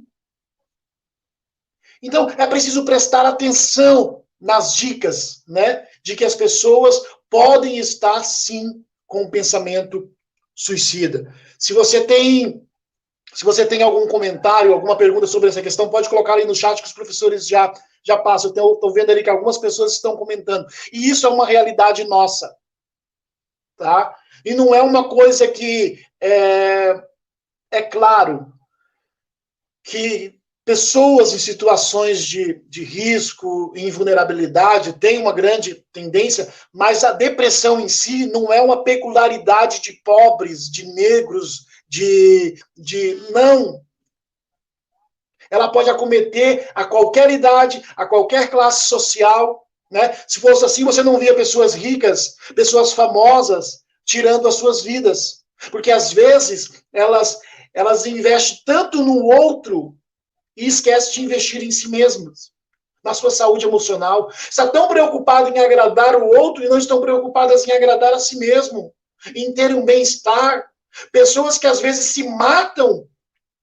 Então, é preciso prestar atenção nas dicas, né? De que as pessoas podem estar, sim, com um pensamento suicida. Se você tem algum comentário, alguma pergunta sobre essa questão, pode colocar aí no chat que os professores já passam. Eu estou vendo ali que algumas pessoas estão comentando. E isso é uma realidade nossa. Tá? E não é uma coisa que É claro que pessoas em situações de risco, em vulnerabilidade, têm uma grande tendência, mas a depressão em si não é uma peculiaridade de pobres, de negros, não. Ela pode acometer a qualquer idade, a qualquer classe social, né? Se fosse assim, você não via pessoas ricas, pessoas famosas, tirando as suas vidas. Porque, às vezes, elas investem tanto no outro e esquecem de investir em si mesmas, na sua saúde emocional. Está tão preocupado em agradar o outro e não estão preocupadas em agradar a si mesmo, em ter um bem-estar. Pessoas que, às vezes, se matam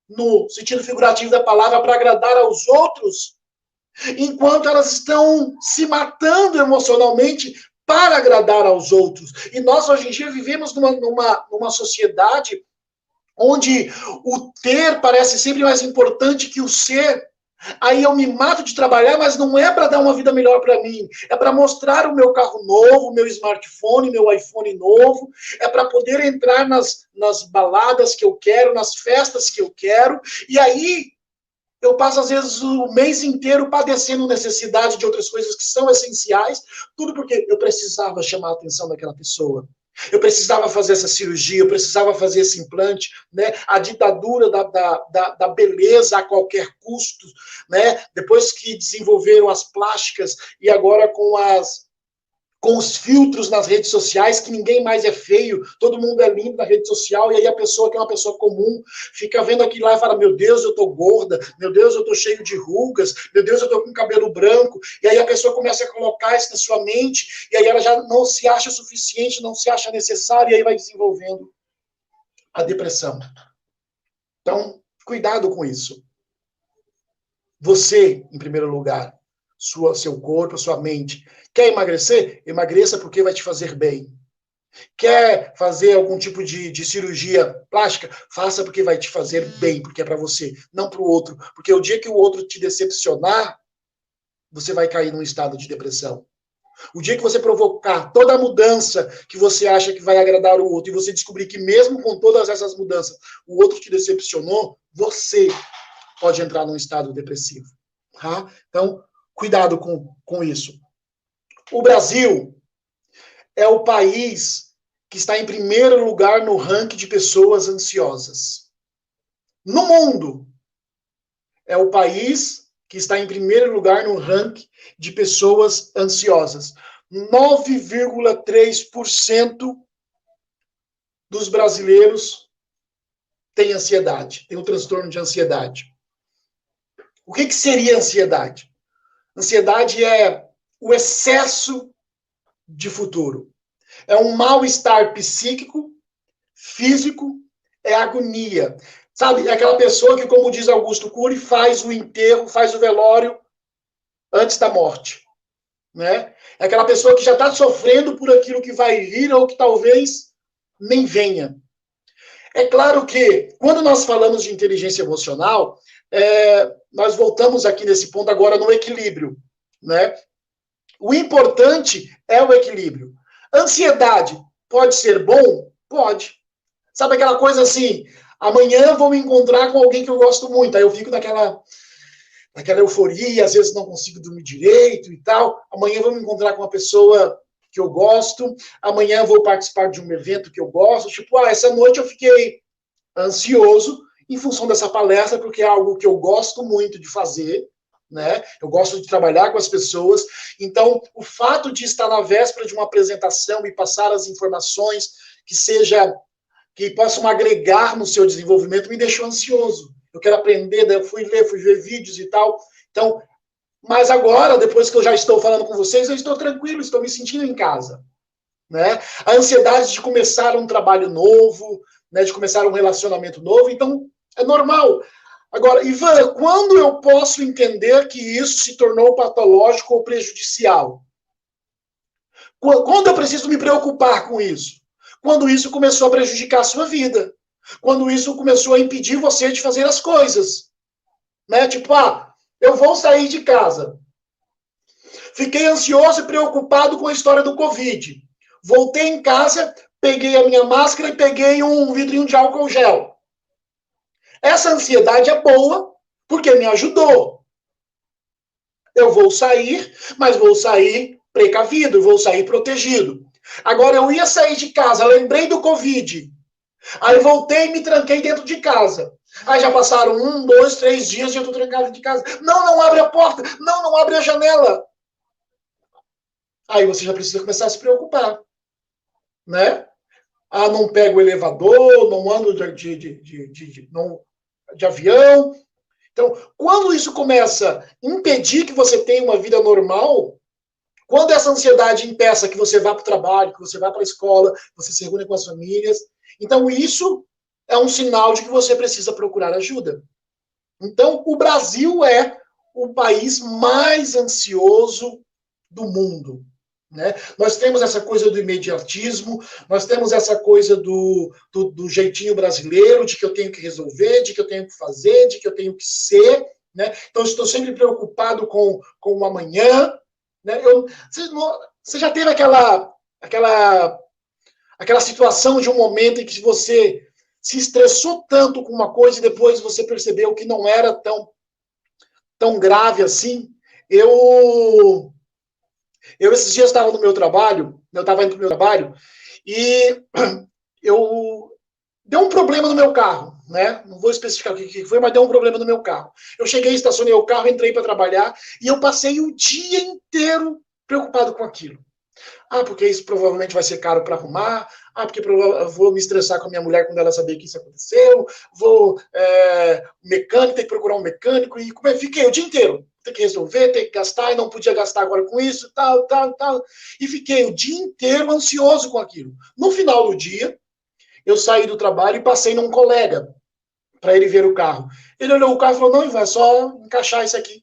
no sentido figurativo da palavra, para agradar aos outros, enquanto elas estão se matando emocionalmente para agradar aos outros. E nós, hoje em dia, vivemos numa sociedade onde o ter parece sempre mais importante que o ser. Aí eu me mato de trabalhar, mas não é para dar uma vida melhor para mim. É para mostrar o meu carro novo, meu smartphone, meu iPhone novo. É para poder entrar nas baladas que eu quero, nas festas que eu quero. E aí eu passo, às vezes, o mês inteiro padecendo necessidade de outras coisas que são essenciais. Tudo porque eu precisava chamar a atenção daquela pessoa. Eu precisava fazer essa cirurgia, eu precisava fazer esse implante, né? A ditadura da beleza a qualquer custo, né? Depois que desenvolveram as plásticas e agora com os filtros nas redes sociais, que ninguém mais é feio, todo mundo é lindo na rede social, e aí a pessoa que é uma pessoa comum fica vendo aquilo lá e fala, meu Deus, eu tô gorda, meu Deus, eu tô cheio de rugas, meu Deus, eu tô com cabelo branco, e aí a pessoa começa a colocar isso na sua mente, e aí ela já não se acha suficiente, não se acha necessária, e aí vai desenvolvendo a depressão. Então, cuidado com isso. Você, em primeiro lugar, seu corpo, sua mente. Quer emagrecer? Emagreça porque vai te fazer bem. Quer fazer algum tipo de cirurgia plástica? Faça porque vai te fazer bem, porque é para você, não para o outro. Porque o dia que o outro te decepcionar, você vai cair num estado de depressão. O dia que você provocar toda a mudança que você acha que vai agradar o outro, e você descobrir que mesmo com todas essas mudanças, o outro te decepcionou, você pode entrar num estado depressivo. Tá? Então, cuidado com isso. O Brasil é o país que está em primeiro lugar no ranking de pessoas ansiosas. No mundo, é o país que está em primeiro lugar no ranking de pessoas ansiosas. 9,3% dos brasileiros têm ansiedade, têm um transtorno de ansiedade. O que seria ansiedade? Ansiedade é o excesso de futuro. É um mal-estar psíquico, físico, é agonia. Sabe, é aquela pessoa que, como diz Augusto Cury, faz o enterro, faz o velório antes da morte. Né? É aquela pessoa que já está sofrendo por aquilo que vai vir ou que talvez nem venha. É claro que, quando nós falamos de inteligência emocional, nós voltamos aqui nesse ponto agora no equilíbrio. Né? O importante é o equilíbrio. Ansiedade pode ser bom? Pode. Sabe aquela coisa assim, amanhã vou me encontrar com alguém que eu gosto muito, aí eu fico naquela euforia, às vezes não consigo dormir direito e tal, amanhã vou me encontrar com uma pessoa que eu gosto, amanhã vou participar de um evento que eu gosto, tipo, essa noite eu fiquei ansioso em função dessa palestra, porque é algo que eu gosto muito de fazer, né? Eu gosto de trabalhar com as pessoas, então o fato de estar na véspera de uma apresentação e passar as informações que possam agregar no seu desenvolvimento me deixou ansioso. Eu quero aprender, daí eu fui ver vídeos e tal. Então, mas agora, depois que eu já estou falando com vocês, eu estou tranquilo, estou me sentindo em casa, né? A ansiedade de começar um trabalho novo, né, de começar um relacionamento novo, então é normal. Agora, Ivan, quando eu posso entender que isso se tornou patológico ou prejudicial? Quando eu preciso me preocupar com isso? Quando isso começou a prejudicar a sua vida. Quando isso começou a impedir você de fazer as coisas. Né? Tipo, eu vou sair de casa. Fiquei ansioso e preocupado com a história do Covid. Voltei em casa, peguei a minha máscara e peguei um vidrinho de álcool gel. Essa ansiedade é boa porque me ajudou. Eu vou sair, mas vou sair precavido, vou sair protegido. Agora, eu ia sair de casa, lembrei do Covid. Aí voltei e me tranquei dentro de casa. Aí já passaram 1, 2, 3 dias e eu estou trancado dentro de casa. Não abre a porta. Não abre a janela. Aí você já precisa começar a se preocupar. Né? Ah, não pego o elevador, não ando de avião. Então, quando isso começa a impedir que você tenha uma vida normal, quando essa ansiedade impeça que você vá para o trabalho, que você vá para a escola, que você se reúne com as famílias, então isso é um sinal de que você precisa procurar ajuda. Então, o Brasil é o país mais ansioso do mundo. Né? Nós temos essa coisa do imediatismo, nós temos essa coisa do jeitinho brasileiro, de que eu tenho que resolver, de que eu tenho que fazer, de que eu tenho que ser. Né? Então, eu estou sempre preocupado com o amanhã. Né? Você já teve aquela situação de um momento em que você se estressou tanto com uma coisa e depois você percebeu que não era tão grave assim? Eu esses dias estava no meu trabalho, eu estava indo para o meu trabalho, e deu um problema no meu carro, né? Não vou especificar o que foi, mas deu um problema no meu carro. Eu cheguei, estacionei o carro, entrei para trabalhar, e eu passei o dia inteiro preocupado com aquilo. Ah, porque isso provavelmente vai ser caro para arrumar. Ah, porque eu vou me estressar com a minha mulher quando ela saber que isso aconteceu. Mecânico, tem que procurar um mecânico. E fiquei o dia inteiro. Tem que resolver, tem que gastar, e não podia gastar agora com isso, tal. E fiquei o dia inteiro ansioso com aquilo. No final do dia, eu saí do trabalho e passei num colega para ele ver o carro. Ele olhou o carro e falou, não, Ivan, é só encaixar isso aqui.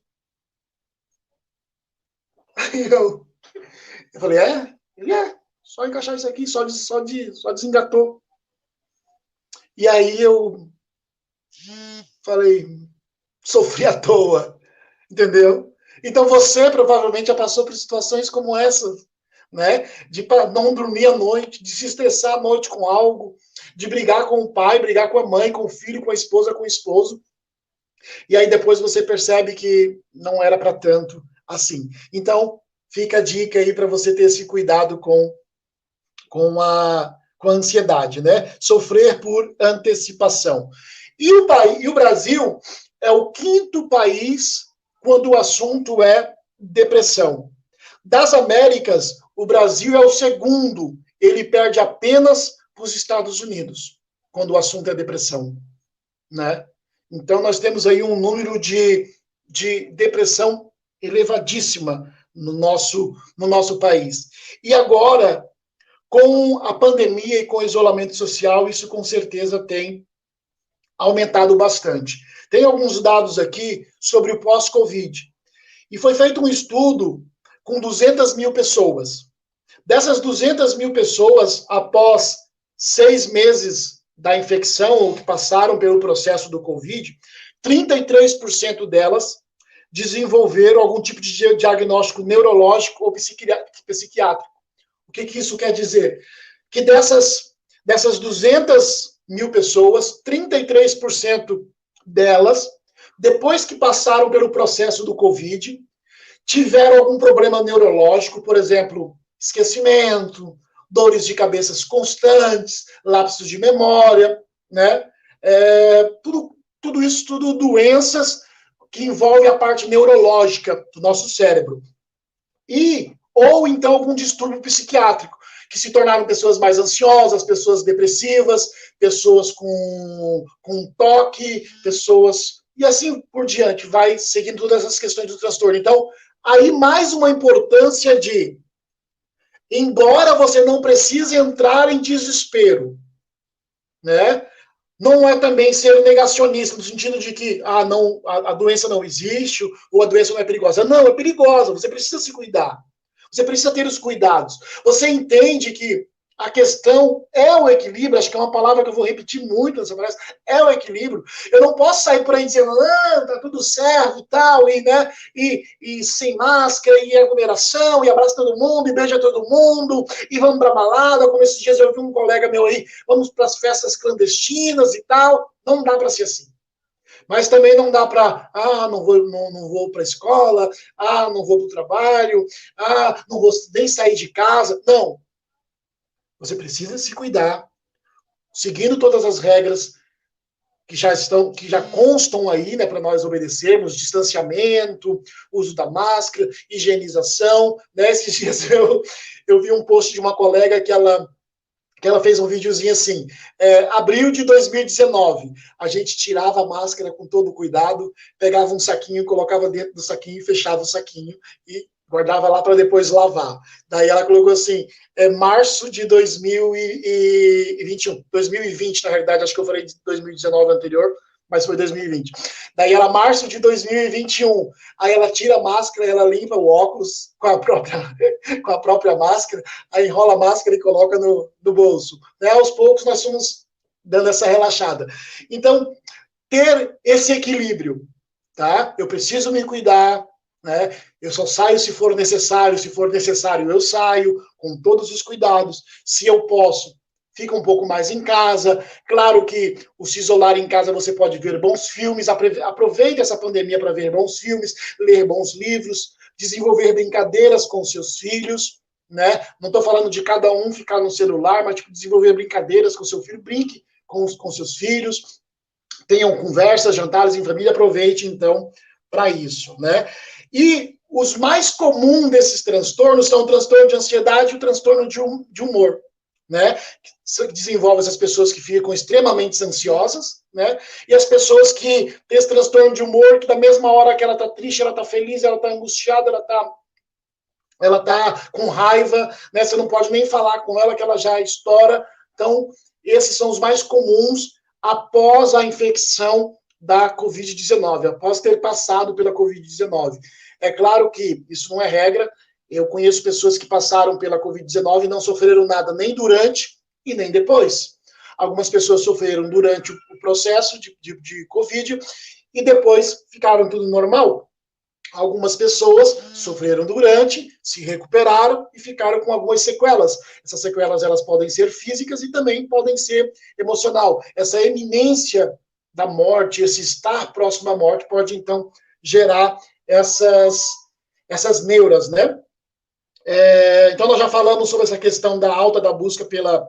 Aí eu falei, Ele só encaixar isso aqui, só desengatou. E aí eu falei, sofri à toa, entendeu? Então você provavelmente já passou por situações como essas, né? De não dormir à noite, de se estressar à noite com algo, de brigar com o pai, brigar com a mãe, com o filho, com a esposa, com o esposo. E aí depois você percebe que não era para tanto assim. Então, fica a dica aí para você ter esse cuidado com a ansiedade, né? Sofrer por antecipação. E o Brasil é o 5º país quando o assunto é depressão. Das Américas, o Brasil é o 2º. Ele perde apenas para os Estados Unidos, quando o assunto é depressão. Né? Então, nós temos aí um número de depressão elevadíssima no nosso país. E agora, com a pandemia e com o isolamento social, isso com certeza tem aumentado bastante. Tem alguns dados aqui sobre o pós-Covid. E foi feito um estudo com 200 mil pessoas. Dessas 200 mil pessoas, após 6 meses da infecção, ou que passaram pelo processo do Covid, 33% delas desenvolveram algum tipo de diagnóstico neurológico ou psiquiátrico. O que isso quer dizer? Que dessas 200 mil pessoas, 33% delas, depois que passaram pelo processo do Covid, tiveram algum problema neurológico, por exemplo, esquecimento, dores de cabeça constantes, lapsos de memória, né? Tudo isso, tudo doenças que envolvem a parte neurológica do nosso cérebro. Ou então algum distúrbio psiquiátrico, que se tornaram pessoas mais ansiosas, pessoas depressivas, pessoas com toque, pessoas... E assim por diante, vai seguindo todas essas questões do transtorno. Então, aí mais uma importância de, embora você não precise entrar em desespero, né? Não é também ser negacionista, no sentido de que a doença não existe, ou a doença não é perigosa. Não, é perigosa, você precisa se cuidar. Você precisa ter os cuidados. Você entende que a questão é o equilíbrio, acho que é uma palavra que eu vou repetir muito nessa palestra, é o equilíbrio. Eu não posso sair por aí dizendo, tá tudo certo e tal, e sem máscara, e aglomeração, e abraça todo mundo, e beija todo mundo, e vamos pra balada, como esses dias eu vi um colega meu aí, vamos para as festas clandestinas e tal. Não dá para ser assim. Mas também não dá para, não vou para a escola, não vou para o trabalho, não vou nem sair de casa. Não. Você precisa se cuidar, seguindo todas as regras que já constam aí, né, para nós obedecermos, distanciamento, uso da máscara, higienização, né? Esses dias eu vi um post de uma colega que ela fez um videozinho assim, abril de 2019, a gente tirava a máscara com todo cuidado, pegava um saquinho, colocava dentro do saquinho, fechava o saquinho e guardava lá para depois lavar. Daí ela colocou assim, março de 2021, 2020, na realidade, acho que eu falei de 2019 anterior, mas foi 2020. Daí ela, março de 2021, aí ela tira a máscara, ela limpa o óculos com a própria máscara, aí enrola a máscara e coloca no bolso. Né? Aos poucos nós fomos dando essa relaxada. Então, ter esse equilíbrio, tá? Eu preciso me cuidar, né? Eu só saio se for necessário eu saio, com todos os cuidados. Se eu posso, fica um pouco mais em casa. Claro que o se isolar em casa você pode ver bons filmes, aproveite essa pandemia para ver bons filmes, ler bons livros, desenvolver brincadeiras com seus filhos, né? Não estou falando de cada um ficar no celular, mas tipo, desenvolver brincadeiras com seu filho, brinque com seus filhos, tenham conversas, jantares em família, aproveite então para isso, né? E os mais comuns desses transtornos são o transtorno de ansiedade e o transtorno de humor, né? Que desenvolve essas pessoas que ficam extremamente ansiosas, né? E as pessoas que têm esse transtorno de humor, que da mesma hora que ela tá triste, ela tá feliz, ela tá angustiada, ela tá com raiva, né? Você não pode nem falar com ela que ela já estoura. Então, esses são os mais comuns após a infecção da Covid-19, após ter passado pela Covid-19. É claro que isso não é regra. Eu conheço pessoas que passaram pela Covid-19 e não sofreram nada nem durante e nem depois. Algumas pessoas sofreram durante o processo de Covid e depois ficaram tudo normal. Algumas pessoas sofreram durante, se recuperaram e ficaram com algumas sequelas. Essas sequelas elas podem ser físicas e também podem ser emocional. Essa iminência da morte, esse estar próximo à morte, pode então gerar essas neuras, né? Então, nós já falamos sobre essa questão da alta da busca pela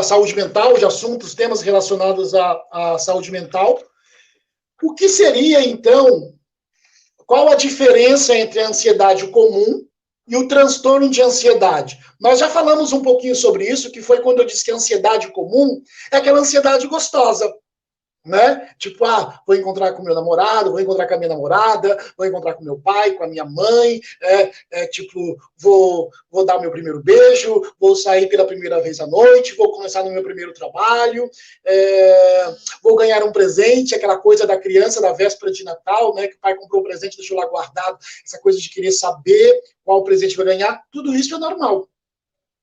saúde mental, de assuntos, temas relacionados à saúde mental. O que seria, então, qual a diferença entre a ansiedade comum e o transtorno de ansiedade? Nós já falamos um pouquinho sobre isso, que foi quando eu disse que a ansiedade comum é aquela ansiedade gostosa, né? Tipo, vou encontrar com meu namorado, vou encontrar com a minha namorada, vou encontrar com meu pai, com a minha mãe, tipo, vou dar o meu primeiro beijo, vou sair pela primeira vez à noite, vou começar no meu primeiro trabalho, vou ganhar um presente, aquela coisa da criança da véspera de Natal, né? Que o pai comprou o presente, deixou lá guardado, essa coisa de querer saber qual presente vai ganhar, tudo isso é normal.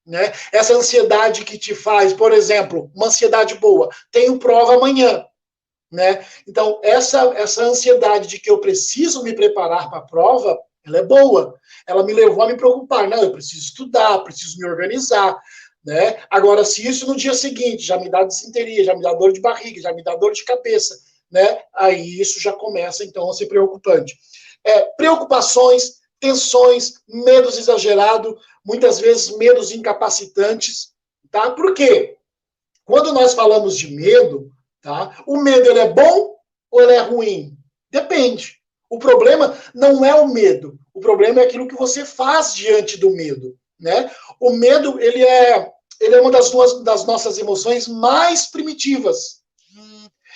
Né? Essa ansiedade que te faz, por exemplo, uma ansiedade boa, tenho prova amanhã. Né? Então, essa ansiedade de que eu preciso me preparar para a prova, ela é boa. Ela me levou a me preocupar. Não, eu preciso estudar, preciso me organizar. Né? Agora, se isso no dia seguinte já me dá desinteria, já me dá dor de barriga, já me dá dor de cabeça, né? Aí isso já começa, então, a ser preocupante. Preocupações, tensões, medos exagerados, muitas vezes medos incapacitantes. Tá? Por quê? Quando nós falamos de medo, tá? O medo ele é bom ou ele é ruim? Depende. O problema não é o medo. O problema é aquilo que você faz diante do medo. Né? O medo ele é uma das nossas emoções mais primitivas.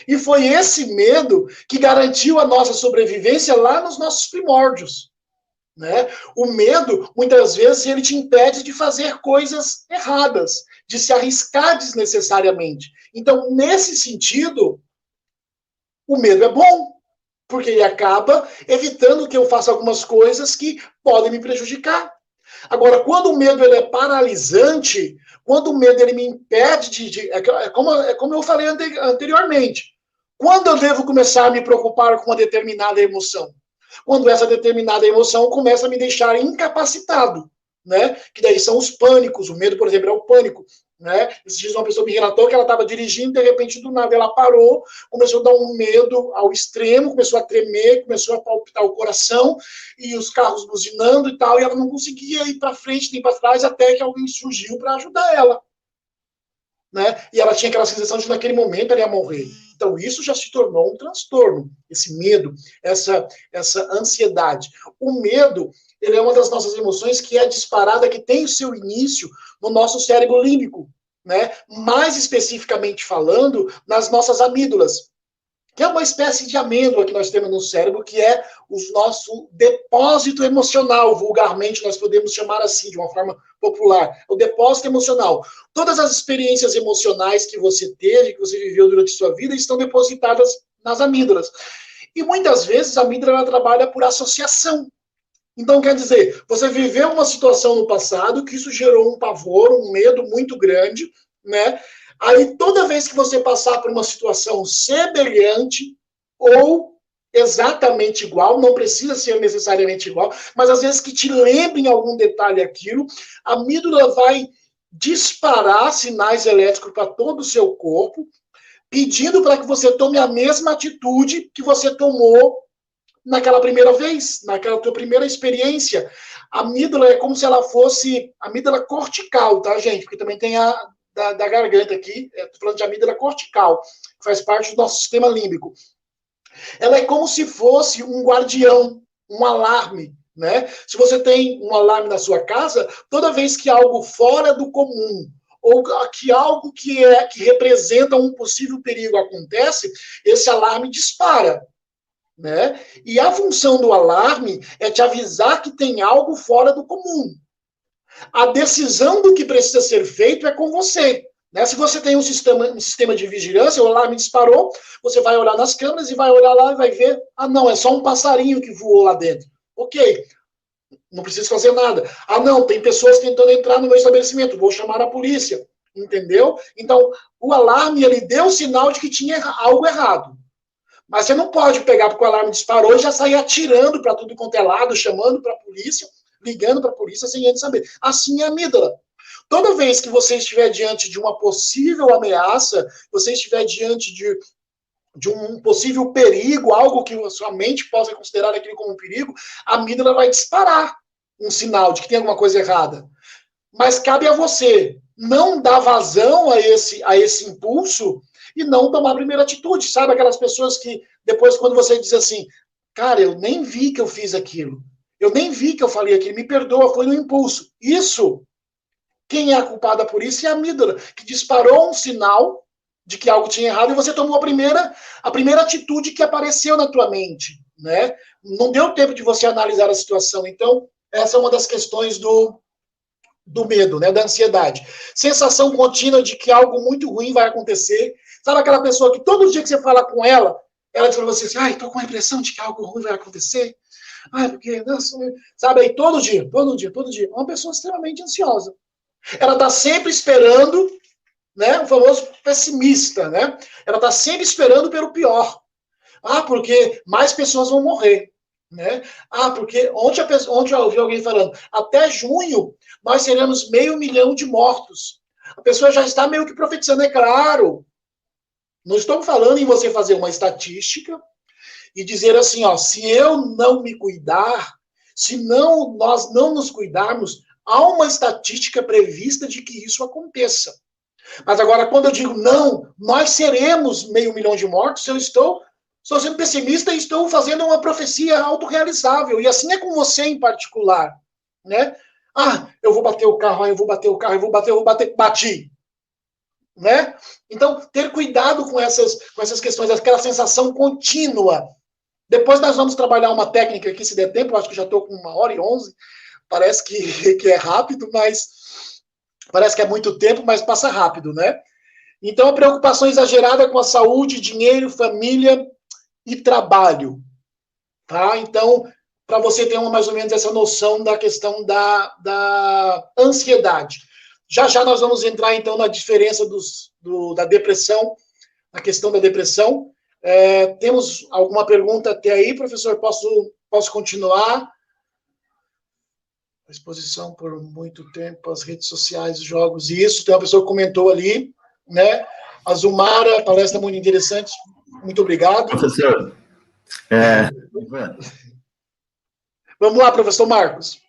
E foi esse medo que garantiu a nossa sobrevivência lá nos nossos primórdios. Né? O medo, muitas vezes, ele te impede de fazer coisas erradas, de se arriscar desnecessariamente. Então, nesse sentido, o medo é bom, porque ele acaba evitando que eu faça algumas coisas que podem me prejudicar. Agora, quando o medo ele é paralisante, quando o medo ele me impede é como eu falei anteriormente. Quando eu devo começar a me preocupar com uma determinada emoção? Quando essa determinada emoção começa a me deixar incapacitado. né? Que daí são os pânicos. O medo, por exemplo, é o pânico, né? Esses dias uma pessoa me relatou que ela estava dirigindo, de repente, do nada, ela parou, começou a dar um medo ao extremo, começou a tremer, começou a palpitar o coração, e os carros buzinando e tal, e ela não conseguia ir para frente nem para trás, até que alguém surgiu para ajudar ela, né? E ela tinha aquela sensação de, naquele momento, ela ia morrer. Então, isso já se tornou um transtorno, esse medo, essa ansiedade. O medo, ele é uma das nossas emoções que é disparada, que tem o seu início no nosso cérebro límbico, né? Mais especificamente falando, nas nossas amígdalas, que é uma espécie de amêndoa que nós temos no cérebro, que é o nosso depósito emocional, vulgarmente nós podemos chamar assim, de uma forma popular, o depósito emocional. Todas as experiências emocionais que você teve, que você viveu durante a sua vida, estão depositadas nas amígdalas. E muitas vezes a amígdala trabalha por associação. Então, quer dizer, você viveu uma situação no passado que isso gerou um pavor, um medo muito grande, né? Aí, toda vez que você passar por uma situação semelhante ou exatamente igual, não precisa ser necessariamente igual, mas às vezes que te lembrem algum detalhe aquilo, a amígdala vai disparar sinais elétricos para todo o seu corpo, pedindo para que você tome a mesma atitude que você tomou naquela primeira vez, naquela tua primeira experiência. A amígdala é como se ela fosse a amígdala cortical, tá, gente? Porque também tem a da garganta aqui, estou falando de amígdala cortical, que faz parte do nosso sistema límbico. Ela é como se fosse um guardião, um alarme, né? Se você tem um alarme na sua casa, toda vez que algo fora do comum, ou que algo que representa um possível perigo acontece, esse alarme dispara, né? E a função do alarme é te avisar que tem algo fora do comum. A decisão do que precisa ser feito é com você, né? Se você tem um sistema de vigilância, o alarme disparou, você vai olhar nas câmeras e vai olhar lá e vai ver, ah, não, é só um passarinho que voou lá dentro. Ok, não preciso fazer nada. Ah, não, tem pessoas tentando entrar no meu estabelecimento, vou chamar a polícia, entendeu? Então, o alarme, ele deu o sinal de que tinha algo errado. Mas você não pode pegar porque o alarme disparou e já sair atirando para tudo quanto é lado, chamando para a polícia, ligando para a polícia sem antes saber. Assim é a amígdala. Toda vez que você estiver diante de uma possível ameaça, você estiver diante de um possível perigo, algo que a sua mente possa considerar aquilo como um perigo, a amígdala vai disparar um sinal de que tem alguma coisa errada. Mas cabe a você não dar vazão a esse impulso e não tomar a primeira atitude. Sabe aquelas pessoas que depois, quando você diz assim, cara, eu nem vi que eu fiz aquilo, eu nem vi que eu falei aquilo, me perdoa, foi no impulso. Isso, quem é a culpada por isso é a amígdala, que disparou um sinal de que algo tinha errado e você tomou a primeira atitude que apareceu na tua mente, né? Não deu tempo de você analisar a situação. Então, essa é uma das questões do medo, né, da ansiedade. Sensação contínua de que algo muito ruim vai acontecer. Sabe aquela pessoa que todo dia que você fala com ela diz pra você assim, ai, tô com a impressão de que algo ruim vai acontecer. Ai, porque, nossa, sabe, aí todo dia. Uma pessoa extremamente ansiosa. Ela tá sempre esperando, né, o famoso pessimista, né? Ela tá sempre esperando pelo pior. Ah, porque mais pessoas vão morrer. Né? Ah, porque ontem eu ouvi alguém falando, até junho nós teremos 500 mil de mortos. A pessoa já está meio que profetizando, é claro. Não estou falando em você fazer uma estatística e dizer assim, ó, se eu não me cuidar, se nós não nos cuidarmos, há uma estatística prevista de que isso aconteça. Mas agora, quando eu digo não, nós seremos 500 mil de mortos, eu estou sendo pessimista e estou fazendo uma profecia autorrealizável. E assim é com você em particular. Né? Ah, eu vou bater o carro, eu vou bater. Bati. Né? Então, ter cuidado com essas questões, aquela sensação contínua. Depois nós vamos trabalhar uma técnica aqui, se der tempo, eu acho que já estou com 1h11, parece que é rápido, mas parece que é muito tempo, mas passa rápido, né? Então, a preocupação exagerada com a saúde, dinheiro, família e trabalho, tá? Então, para você ter mais ou menos essa noção da questão da ansiedade. Já nós vamos entrar, então, na diferença da depressão, na questão da depressão. Temos alguma pergunta até aí, professor? Posso continuar? exposição por muito tempo, as redes sociais, os jogos, e isso, tem uma pessoa que comentou ali, né? A Zumara, palestra muito interessante, muito obrigado. Professor, Vamos lá, professor Marcos.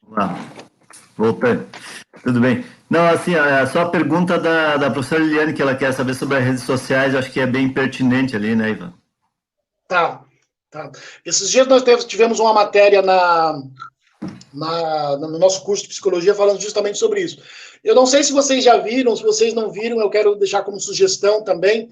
Vamos lá. Voltando. Tudo bem. Não, assim, só a pergunta da professora Liliane, que ela quer saber sobre as redes sociais, eu acho que é bem pertinente ali, né, Ivan? Tá. Esses dias nós tivemos uma matéria no nosso curso de psicologia falando justamente sobre isso. Eu não sei se vocês já viram, se vocês não viram, eu quero deixar como sugestão também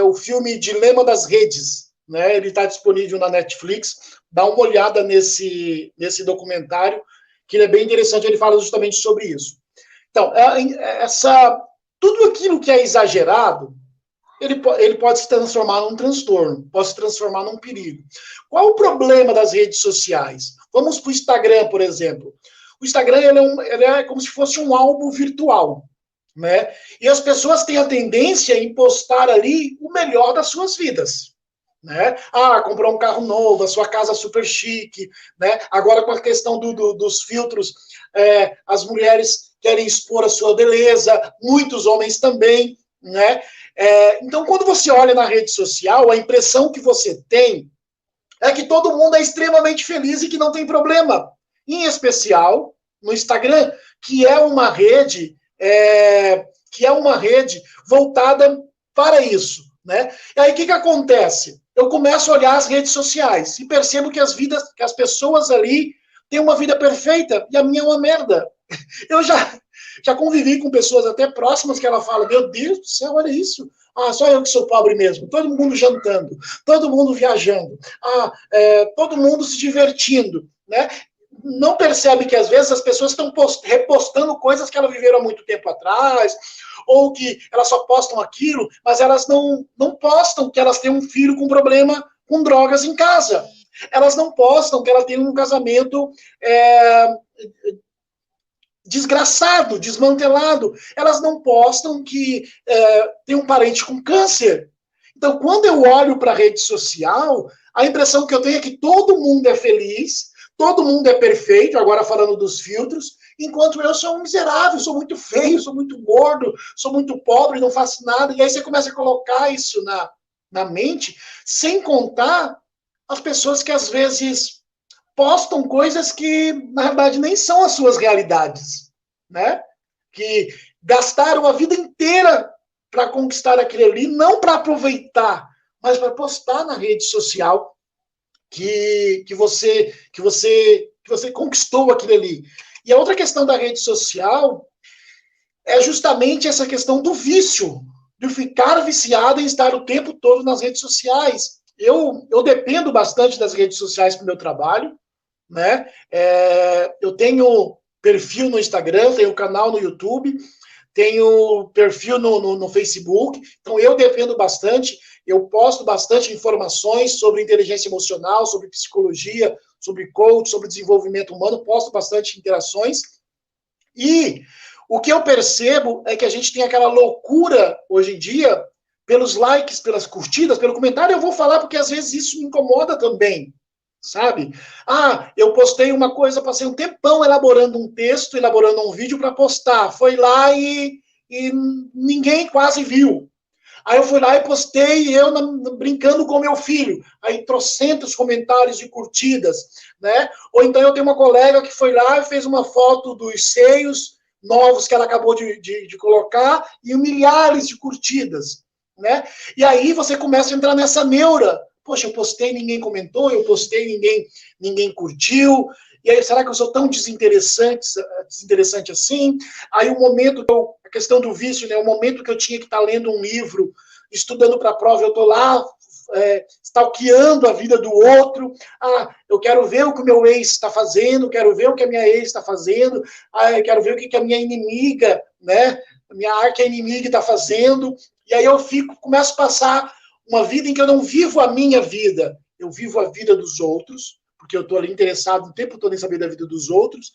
o filme Dilema das Redes, né? Ele está disponível na Netflix. Dá uma olhada nesse documentário, que ele é bem interessante, ele fala justamente sobre isso. Então, tudo aquilo que é exagerado, ele pode se transformar num transtorno, pode se transformar num perigo. Qual o problema das redes sociais? Vamos para o Instagram, por exemplo. O Instagram ele é como se fosse um álbum virtual, né? E as pessoas têm a tendência em postar ali o melhor das suas vidas. Né? Comprou um carro novo, a sua casa super chique, né? Agora com a questão dos filtros, as mulheres querem expor a sua beleza, muitos homens também, né? Então, quando você olha na rede social, a impressão que você tem é que todo mundo é extremamente feliz e que não tem problema. Em especial no Instagram, que é uma rede voltada para isso, né? E aí o que acontece? Eu começo a olhar as redes sociais e percebo que as pessoas ali têm uma vida perfeita e a minha é uma merda. Eu já convivi com pessoas até próximas que ela fala, meu Deus do céu, olha isso. Só eu que sou pobre mesmo. Todo mundo jantando, todo mundo viajando, todo mundo se divertindo, né? Não percebe que às vezes as pessoas estão repostando coisas que elas viveram há muito tempo atrás, ou que elas só postam aquilo, mas elas não postam que elas têm um filho com problema com drogas em casa. Elas não postam que ela tem um casamento desgraçado, desmantelado. Elas não postam que tem um parente com câncer. Então, quando eu olho para a rede social, a impressão que eu tenho é que todo mundo é feliz, todo mundo é perfeito, agora falando dos filtros, enquanto eu sou um miserável, sou muito feio, sou muito gordo, sou muito pobre, não faço nada. E aí você começa a colocar isso na mente, sem contar as pessoas que às vezes postam coisas que, na verdade, nem são as suas realidades, né? Que gastaram a vida inteira para conquistar aquilo ali, não para aproveitar, mas para postar na rede social que você conquistou aquilo ali. E a outra questão da rede social é justamente essa questão do vício, de ficar viciado em estar o tempo todo nas redes sociais. Eu dependo bastante das redes sociais para o meu trabalho, né? Eu tenho perfil no Instagram, tenho canal no YouTube, tenho perfil no Facebook, então eu dependo bastante, eu posto bastante informações sobre inteligência emocional, sobre psicologia, sobre coach, sobre desenvolvimento humano, posto bastante interações, e o que eu percebo é que a gente tem aquela loucura hoje em dia pelos likes, pelas curtidas, pelo comentário. Eu vou falar porque às vezes isso me incomoda também, sabe? Eu postei uma coisa, passei um tempão elaborando um texto, elaborando um vídeo para postar. Foi lá e ninguém quase viu. Aí eu fui lá e postei, brincando com meu filho. Aí trocentos comentários e curtidas, né? Ou então eu tenho uma colega que foi lá e fez uma foto dos seios novos que ela acabou de colocar e milhares de curtidas, né? E aí você começa a entrar nessa neura. Poxa, eu postei, ninguém comentou, eu postei, ninguém curtiu. E aí, será que eu sou tão desinteressante assim? Aí o momento, a questão do vício, né? O momento que eu tinha que estar lendo um livro, estudando para a prova, eu estou lá stalkeando a vida do outro. Eu quero ver o que o meu ex está fazendo, quero ver o que a minha ex está fazendo, eu quero ver o que a minha inimiga, né? A minha arqui-inimiga está fazendo. E aí eu começo a passar uma vida em que eu não vivo a minha vida, eu vivo a vida dos outros, porque eu estou ali interessado o tempo todo em saber da vida dos outros,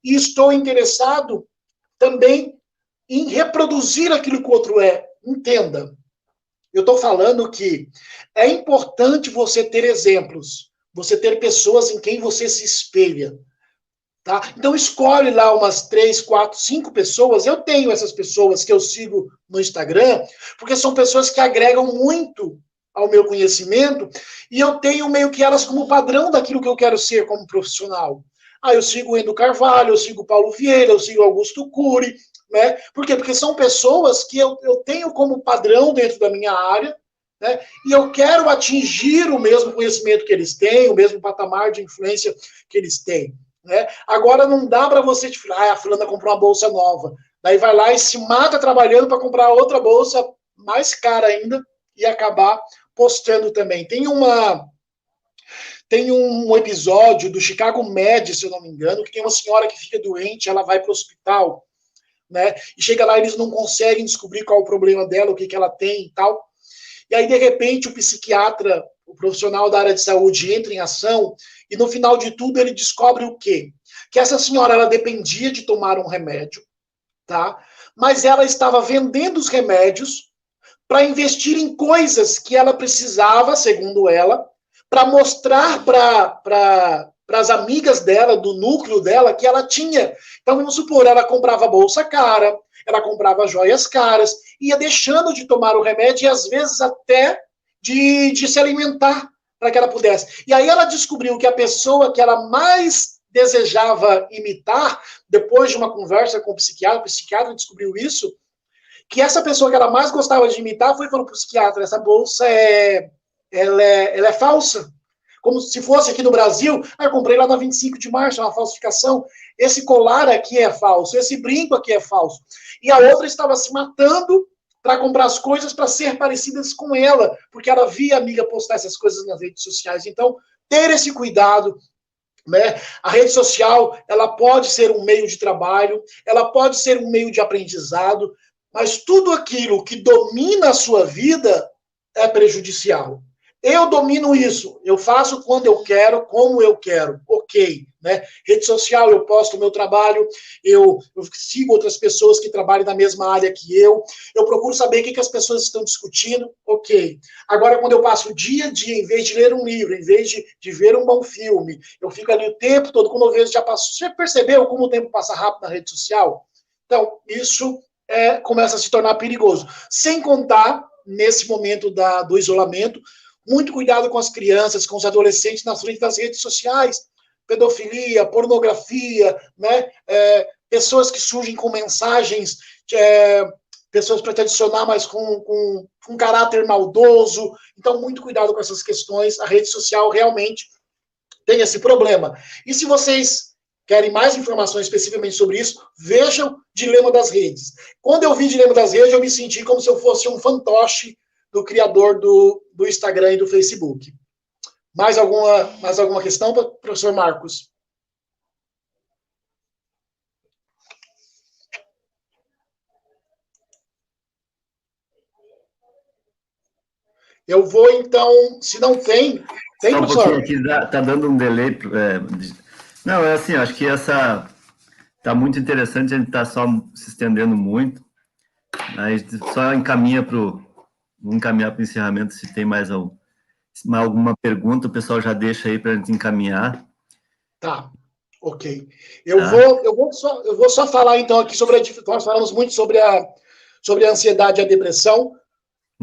e estou interessado também em reproduzir aquilo que o outro é. Entenda, eu estou falando que é importante você ter exemplos, você ter pessoas em quem você se espelha. Tá? Então escolhe lá umas 3, 4, 5 pessoas. Eu tenho essas pessoas que eu sigo no Instagram, porque são pessoas que agregam muito ao meu conhecimento, e eu tenho meio que elas como padrão daquilo que eu quero ser como profissional. Ah, eu sigo o Endo Carvalho, eu sigo o Paulo Vieira, eu sigo o Augusto Cury, né? Por quê? Porque são pessoas que eu tenho como padrão dentro da minha área, né? E eu quero atingir o mesmo conhecimento que eles têm, o mesmo patamar de influência que eles têm. Né? Agora não dá para você te falar, a fulana comprou uma bolsa nova, daí vai lá e se mata trabalhando para comprar outra bolsa mais cara ainda e acabar postando também. Tem um episódio do Chicago Med, se eu não me engano, que tem uma senhora que fica doente, ela vai para o hospital, né? E chega lá, eles não conseguem descobrir qual é o problema dela, o que ela tem e tal. E aí, de repente, o psiquiatra, o profissional da área de saúde entra em ação e, no final de tudo, ele descobre o quê? Que essa senhora, ela dependia de tomar um remédio, tá? Mas ela estava vendendo os remédios para investir em coisas que ela precisava, segundo ela, para mostrar para as amigas dela, do núcleo dela, que ela tinha. Então, vamos supor, ela comprava bolsa cara, ela comprava joias caras, ia deixando de tomar o remédio e, às vezes, até de se alimentar para que ela pudesse. E aí ela descobriu que a pessoa que ela mais desejava imitar, depois de uma conversa com o psiquiatra descobriu isso, que essa pessoa que ela mais gostava de imitar foi falando para o psiquiatra, essa bolsa ela é falsa. Como se fosse aqui no Brasil, eu comprei lá na 25 de março, é uma falsificação. Esse colar aqui é falso, esse brinco aqui é falso. E a outra estava se matando para comprar as coisas para ser parecidas com ela, porque ela via a amiga postar essas coisas nas redes sociais. Então, ter esse cuidado, né? A rede social, ela pode ser um meio de trabalho, ela pode ser um meio de aprendizado, mas tudo aquilo que domina a sua vida é prejudicial. Eu domino isso, eu faço quando eu quero, como eu quero, ok. Né? Rede social, eu posto o meu trabalho, eu sigo outras pessoas que trabalham na mesma área que eu procuro saber o que as pessoas estão discutindo, ok. Agora, quando eu passo o dia a dia, em vez de ler um livro, em vez de ver um bom filme, eu fico ali o tempo todo, quando eu vejo já passou. Você percebeu como o tempo passa rápido na rede social? Então, isso começa a se tornar perigoso. Sem contar, nesse momento do isolamento, muito cuidado com as crianças, com os adolescentes na frente das redes sociais, pedofilia, pornografia, né? Pessoas que surgem com mensagens, pessoas para te adicionar, mas com caráter maldoso. Então, muito cuidado com essas questões. A rede social realmente tem esse problema. E se vocês querem mais informações especificamente sobre isso, vejam Dilema das Redes. Quando eu vi Dilema das Redes, eu me senti como se eu fosse um fantoche do criador do Instagram e do Facebook. Mais alguma questão, professor Marcos? Eu vou, então, se não tem... Tem, só um professor? pouquinho aqui, tá dando um delay. Não, é assim, acho que essa tá muito interessante, a gente tá só se estendendo muito. Aí só vamos encaminhar para o encerramento, se tem mais alguma pergunta, o pessoal já deixa aí para a gente encaminhar. Tá, ok. Eu vou só falar, então, aqui sobre nós falamos muito sobre a ansiedade e a depressão,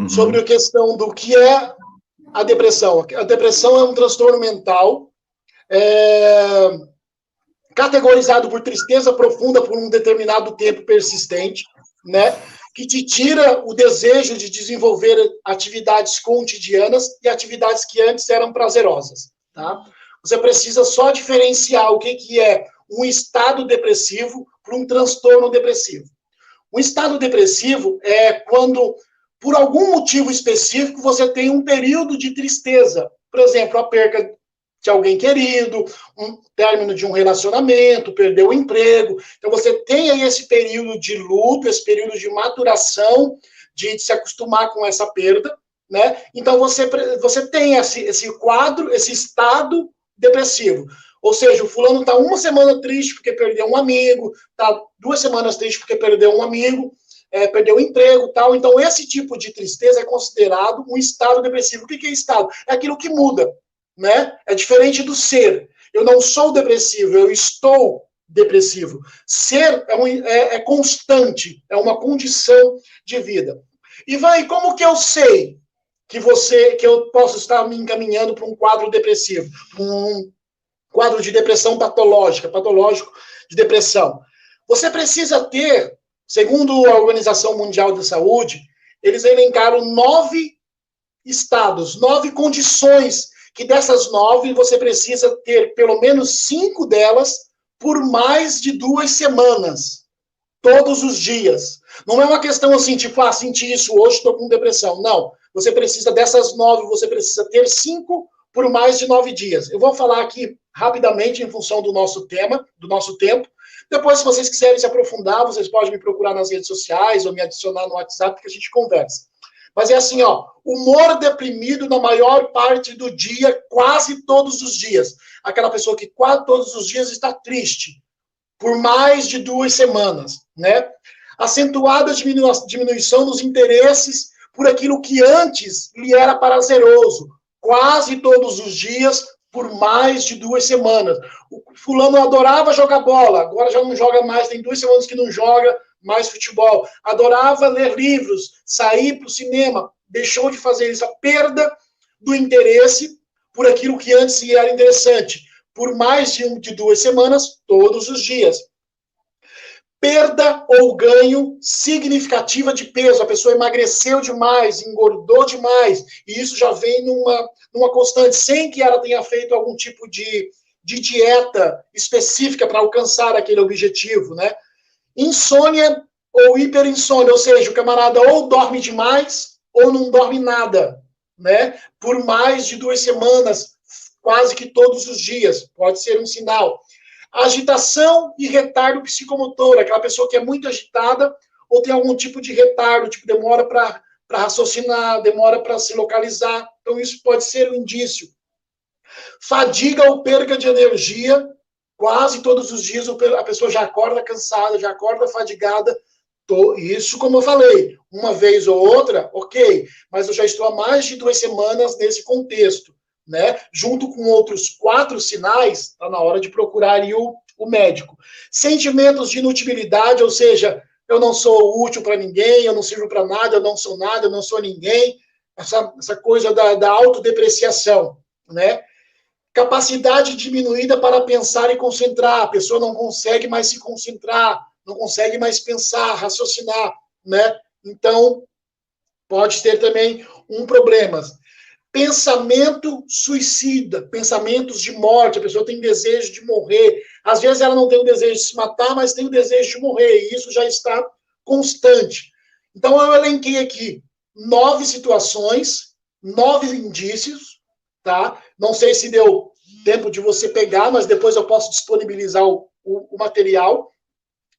sobre a questão do que é a depressão. A depressão é um transtorno mental categorizado por tristeza profunda por um determinado tempo persistente, né? Que te tira o desejo de desenvolver atividades cotidianas e atividades que antes eram prazerosas, tá? Você precisa só diferenciar o que é um estado depressivo para um transtorno depressivo. Um estado depressivo é quando, por algum motivo específico, você tem um período de tristeza. Por exemplo, a perca de alguém querido, um término de um relacionamento, perdeu o emprego. Então, você tem aí esse período de luto, esse período de maturação, de se acostumar com essa perda, né? Então, você tem esse quadro, esse estado depressivo. Ou seja, o fulano está uma semana triste porque perdeu um amigo, está 2 semanas triste porque perdeu um amigo, perdeu o emprego e tal. Então, esse tipo de tristeza é considerado um estado depressivo. O que é estado? É aquilo que muda, né? É diferente do ser. Eu não sou depressivo, eu estou depressivo. Ser é constante, é uma condição de vida. Ivan, como que eu sei que eu posso estar me encaminhando para um quadro depressivo, um quadro de depressão patológico de depressão? Você precisa ter, segundo a Organização Mundial da Saúde, eles elencaram 9 estados, 9 condições, que dessas 9 você precisa ter pelo menos 5 delas por mais de 2 semanas, todos os dias. Não é uma questão assim, tipo, senti isso hoje, estou com depressão. Não. Você precisa dessas 9, você precisa ter 5 por mais de 9 dias. Eu vou falar aqui rapidamente em função do nosso tema, do nosso tempo. Depois, se vocês quiserem se aprofundar, vocês podem me procurar nas redes sociais ou me adicionar no WhatsApp que a gente conversa. Mas é assim, ó, humor deprimido na maior parte do dia, quase todos os dias. Aquela pessoa que quase todos os dias está triste, por mais de 2 semanas, né? Acentuada diminuição nos interesses por aquilo que antes lhe era prazeroso, quase todos os dias, por mais de 2 semanas. O fulano adorava jogar bola, agora já não joga mais, tem 2 semanas que não joga mais futebol. Adorava ler livros, sair para o cinema, deixou de fazer isso. A perda do interesse por aquilo que antes lhe era interessante, por mais de 2 semanas, todos os dias. Perda ou ganho significativa de peso. A pessoa emagreceu demais, engordou demais, e isso já vem numa constante, sem que ela tenha feito algum tipo de dieta específica para alcançar aquele objetivo, né? Insônia ou hiperinsônia, ou seja, o camarada ou dorme demais ou não dorme nada, né? Por mais de 2 semanas, quase que todos os dias, pode ser um sinal. Agitação e retardo psicomotor, aquela pessoa que é muito agitada ou tem algum tipo de retardo, tipo demora para raciocinar, demora para se localizar. Então, isso pode ser um indício. Fadiga ou perda de energia, quase todos os dias a pessoa já acorda cansada, já acorda fadigada. Isso, como eu falei, uma vez ou outra, ok, mas eu já estou há mais de 2 semanas nesse contexto, né? Junto com outros 4 sinais, está na hora de procurar aí o médico. Sentimentos de inutilidade, ou seja, eu não sou útil para ninguém, eu não sirvo para nada, eu não sou nada, eu não sou ninguém. Essa coisa da autodepreciação, né? Capacidade diminuída para pensar e concentrar. A pessoa não consegue mais se concentrar, não consegue mais pensar, raciocinar, né? Então, pode ter também um problema. Pensamento suicida, pensamentos de morte, a pessoa tem desejo de morrer. Às vezes ela não tem o desejo de se matar, mas tem o desejo de morrer, e isso já está constante. Então, eu elenquei aqui 9 situações, 9 indícios, tá? Não sei se deu tempo de você pegar, mas depois eu posso disponibilizar o material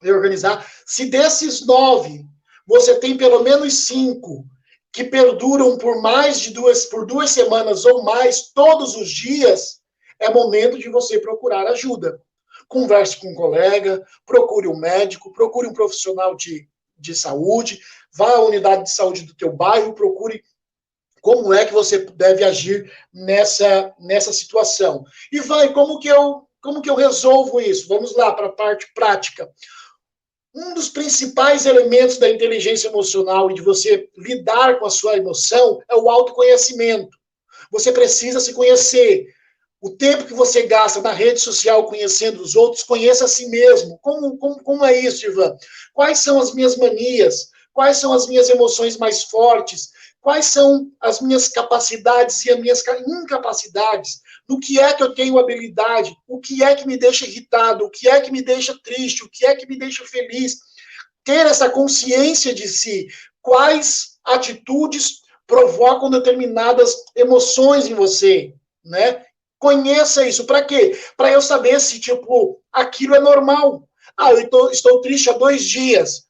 e organizar. Se desses 9, você tem pelo menos 5 que perduram por mais de 2 semanas ou mais, todos os dias, é momento de você procurar ajuda. Converse com um colega, procure um médico, procure um profissional de saúde, vá à unidade de saúde do teu bairro, procure como é que você deve agir nessa situação. E como que eu resolvo isso? Vamos lá para a parte prática. Um dos principais elementos da inteligência emocional e de você lidar com a sua emoção é o autoconhecimento. Você precisa se conhecer. O tempo que você gasta na rede social conhecendo os outros, conheça a si mesmo. Como é isso, Ivan? Quais são as minhas manias? Quais são as minhas emoções mais fortes? Quais são as minhas capacidades e as minhas incapacidades? No que é que eu tenho habilidade? O que é que me deixa irritado? O que é que me deixa triste? O que é que me deixa feliz? Ter essa consciência de si. Quais atitudes provocam determinadas emoções em você, né? Conheça isso. Para quê? Para eu saber se, tipo, aquilo é normal. Eu estou triste há 2 dias.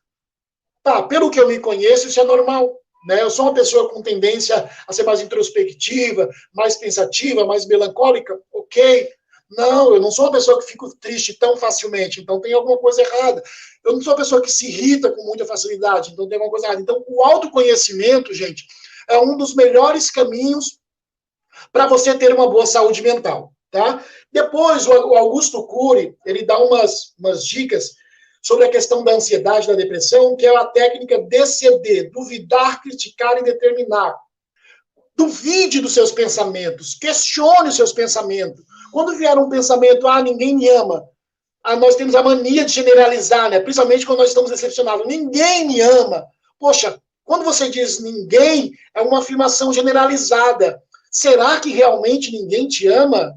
Tá, pelo que eu me conheço, isso é normal. Né? Eu sou uma pessoa com tendência a ser mais introspectiva, mais pensativa, mais melancólica, ok. Não, eu não sou uma pessoa que fico triste tão facilmente, então tem alguma coisa errada. Eu não sou uma pessoa que se irrita com muita facilidade, então tem alguma coisa errada. Então, o autoconhecimento, gente, é um dos melhores caminhos para você ter uma boa saúde mental, tá? Depois, o Augusto Cury, ele dá umas dicas sobre a questão da ansiedade, da depressão, que é a técnica DCD, duvidar, criticar e determinar. Duvide dos seus pensamentos, questione os seus pensamentos. Quando vier um pensamento, ninguém me ama, nós temos a mania de generalizar, né? Principalmente quando nós estamos decepcionados. Ninguém me ama. Poxa, quando você diz ninguém, é uma afirmação generalizada. Será que realmente ninguém te ama?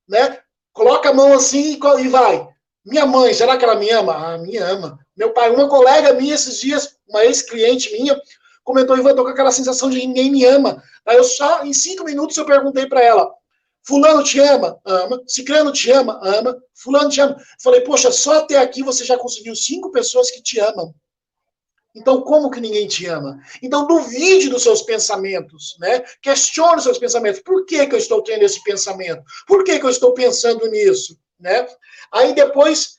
Né? Coloca a mão assim e vai. Minha mãe, será que ela me ama? Me ama. Meu pai, uma colega minha esses dias, uma ex-cliente minha, comentou, Ivan, tô com aquela sensação de ninguém me ama. Aí eu só, em 5 minutos, eu perguntei para ela, fulano te ama? Ama. Ciclano te ama? Ama. Fulano te ama? Falei, poxa, só até aqui você já conseguiu 5 pessoas que te amam. Então, como que ninguém te ama? Então, duvide dos seus pensamentos, né? Questione os seus pensamentos. Por que eu estou tendo esse pensamento? Por que eu estou pensando nisso? Né? Aí depois,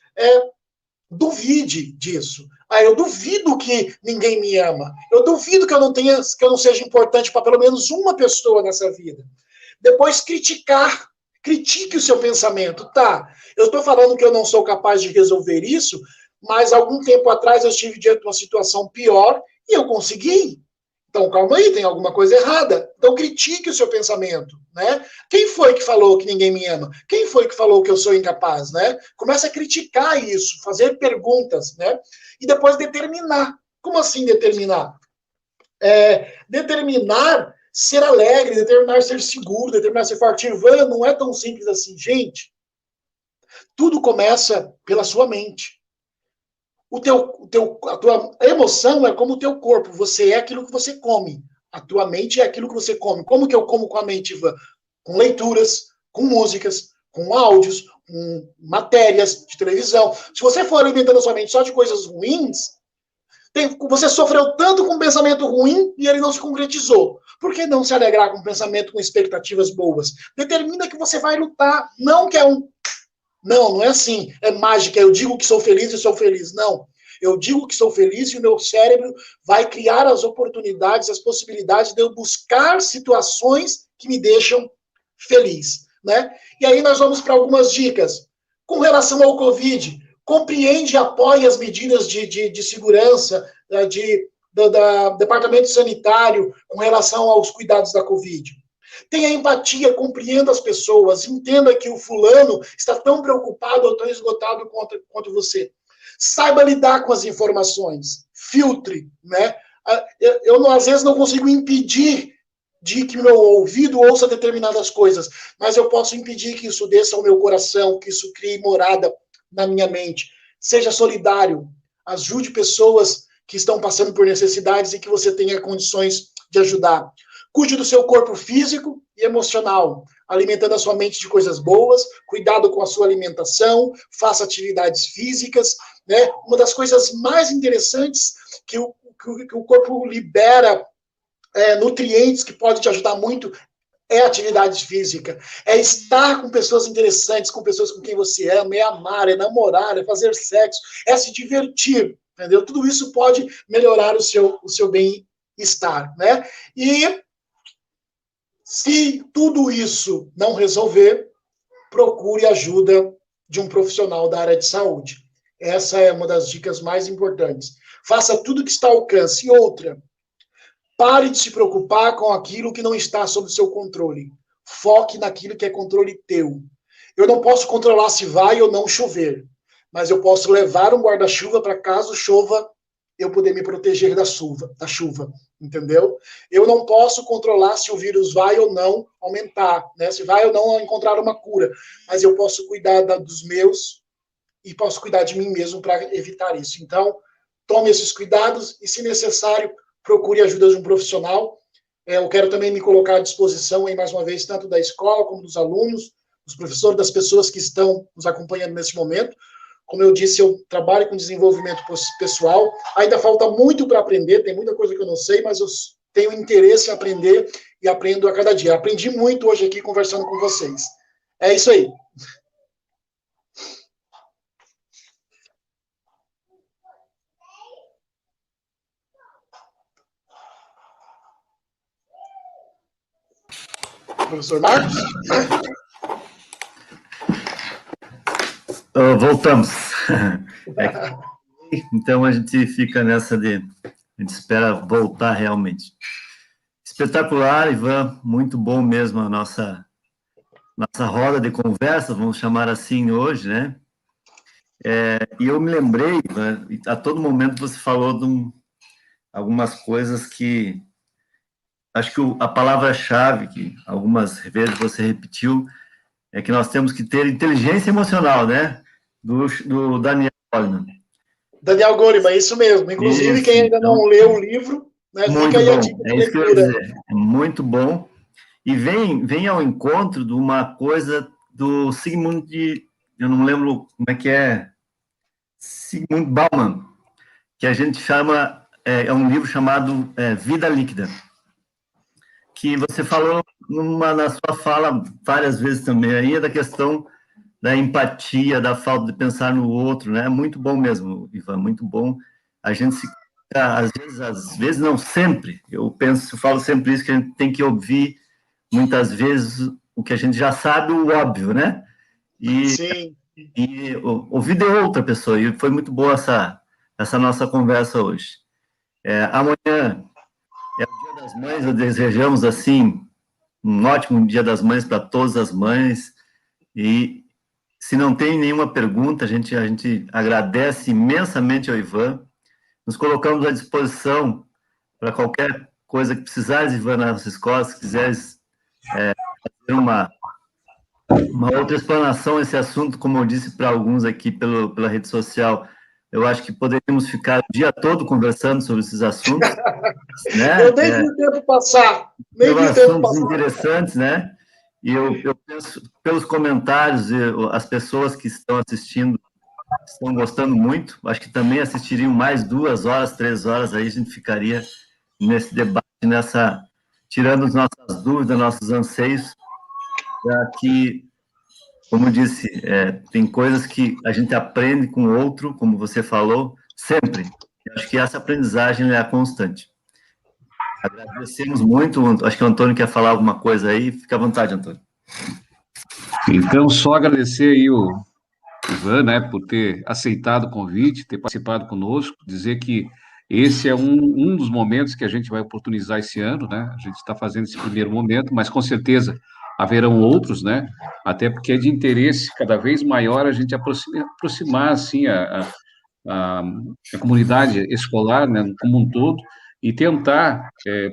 duvide disso. Eu duvido que ninguém me ama. Eu duvido que eu não seja importante para pelo menos uma pessoa nessa vida. Depois, criticar. Critique o seu pensamento. Tá, eu estou falando que eu não sou capaz de resolver isso, mas algum tempo atrás eu estive diante de uma situação pior e eu consegui. Então, calma aí, tem alguma coisa errada. Então, critique o seu pensamento, né? Quem foi que falou que ninguém me ama? Quem foi que falou que eu sou incapaz, né? Começa a criticar isso, fazer perguntas, né? E depois determinar. Como assim determinar? Determinar ser alegre, determinar ser seguro, determinar ser forte. Ivan, não é tão simples assim. Gente, tudo começa pela sua mente. A tua emoção é como o teu corpo. Você é aquilo que você come. A tua mente é aquilo que você come. Como que eu como com a mente, Ivan? Com leituras, com músicas, com áudios, com matérias de televisão. Se você for alimentando a sua mente só de coisas ruins, você sofreu tanto com um pensamento ruim e ele não se concretizou. Por que não se alegrar com um pensamento com expectativas boas? Determina que você vai lutar. Não que é não é assim, é mágica, eu digo que sou feliz e sou feliz. Não, eu digo que sou feliz e o meu cérebro vai criar as oportunidades, as possibilidades de eu buscar situações que me deixam feliz, né? E aí nós vamos para algumas dicas. Com relação ao Covid, compreende e apoia as medidas de segurança do Departamento Sanitário com relação aos cuidados da Covid. Tenha empatia, compreenda as pessoas, entenda que o fulano está tão preocupado ou tão esgotado quanto você. Saiba lidar com as informações, filtre, né? Eu às vezes não consigo impedir de que meu ouvido ouça determinadas coisas, mas eu posso impedir que isso desça ao meu coração, que isso crie morada na minha mente. Seja solidário, ajude pessoas que estão passando por necessidades e que você tenha condições de ajudar. Cuide do seu corpo físico e emocional, alimentando a sua mente de coisas boas, cuidado com a sua alimentação, faça atividades físicas, né? Uma das coisas mais interessantes que o corpo libera nutrientes que podem te ajudar muito é atividade física, é estar com pessoas interessantes, com pessoas com quem você ama, é amar, é namorar, é fazer sexo, é se divertir, entendeu? Tudo isso pode melhorar o seu bem-estar, né? E se tudo isso não resolver, procure ajuda de um profissional da área de saúde. Essa é uma das dicas mais importantes. Faça tudo que está ao alcance. E outra, pare de se preocupar com aquilo que não está sob o seu controle. Foque naquilo que é controle teu. Eu não posso controlar se vai ou não chover, mas eu posso levar um guarda-chuva para caso chova, eu poder me proteger da chuva, entendeu? Eu não posso controlar se o vírus vai ou não aumentar, né? Se vai ou não encontrar uma cura, mas eu posso cuidar dos meus e posso cuidar de mim mesmo para evitar isso. Então, tome esses cuidados e, se necessário, procure a ajuda de um profissional. Eu quero também me colocar à disposição, aí, mais uma vez, tanto da escola como dos alunos, dos professores, das pessoas que estão nos acompanhando nesse momento. Como eu disse, eu trabalho com desenvolvimento pessoal. Ainda falta muito para aprender, tem muita coisa que eu não sei, mas eu tenho interesse em aprender e aprendo a cada dia. Aprendi muito hoje aqui conversando com vocês. É isso aí. professor Marcos? Voltamos. Então, a gente fica nessa a gente espera voltar realmente. Espetacular, Ivan, muito bom mesmo a nossa roda de conversa, vamos chamar assim hoje, né? E eu me lembrei, Ivan, a todo momento você falou de algumas coisas que acho que a palavra-chave que algumas vezes você repetiu é que nós temos que ter inteligência emocional, né? Do Daniel Goleman. Daniel Goleman, isso mesmo. Inclusive, Isso, quem ainda então, não leu o livro, né, muito fica aí a bom, dica de é isso que eu ia leitura. dizer, é muito bom. E vem ao encontro de uma coisa do Sigmund, eu não lembro como é que é, Sigmund Bauman, que a gente chama, é um livro chamado Vida Líquida, que você falou na sua fala várias vezes também, aí é da questão da empatia, da falta de pensar no outro, né? Muito bom mesmo, Ivan, muito bom. A gente se às vezes não sempre, eu falo sempre isso, que a gente tem que ouvir muitas vezes o que a gente já sabe, o óbvio, né? Sim. E ouvir de outra pessoa, e foi muito boa essa nossa conversa hoje. Amanhã é o Dia das Mães, eu desejamos, assim, um ótimo Dia das Mães para todas as mães, e se não tem nenhuma pergunta, a gente agradece imensamente ao Ivan, nos colocamos à disposição para qualquer coisa que precisares, Ivan, na nossa escola, se quiseres fazer uma outra explanação a esse assunto, como eu disse para alguns aqui pela rede social, eu acho que poderíamos ficar o dia todo conversando sobre esses assuntos, né? Eu nem vi o tempo passar. Nem vi o tempo Assuntos passar. interessantes, né? E eu penso, pelos comentários, as pessoas que estão assistindo estão gostando muito, acho que também assistiriam mais 2 horas, 3 horas, aí a gente ficaria nesse debate, tirando as nossas dúvidas, nossos anseios, para que, como eu disse, tem coisas que a gente aprende com o outro, como você falou, sempre. Eu acho que essa aprendizagem é a constante. Agradecemos muito, acho que o Antônio quer falar alguma coisa aí, fica à vontade, Antônio. Então, só agradecer aí o Ivan, né, por ter aceitado o convite, ter participado conosco, dizer que esse é um dos momentos que a gente vai oportunizar esse ano, né? A gente está fazendo esse primeiro momento, mas com certeza haverão outros, né? Até porque é de interesse cada vez maior a gente aproximar assim, a comunidade escolar, né, como um todo, e tentar,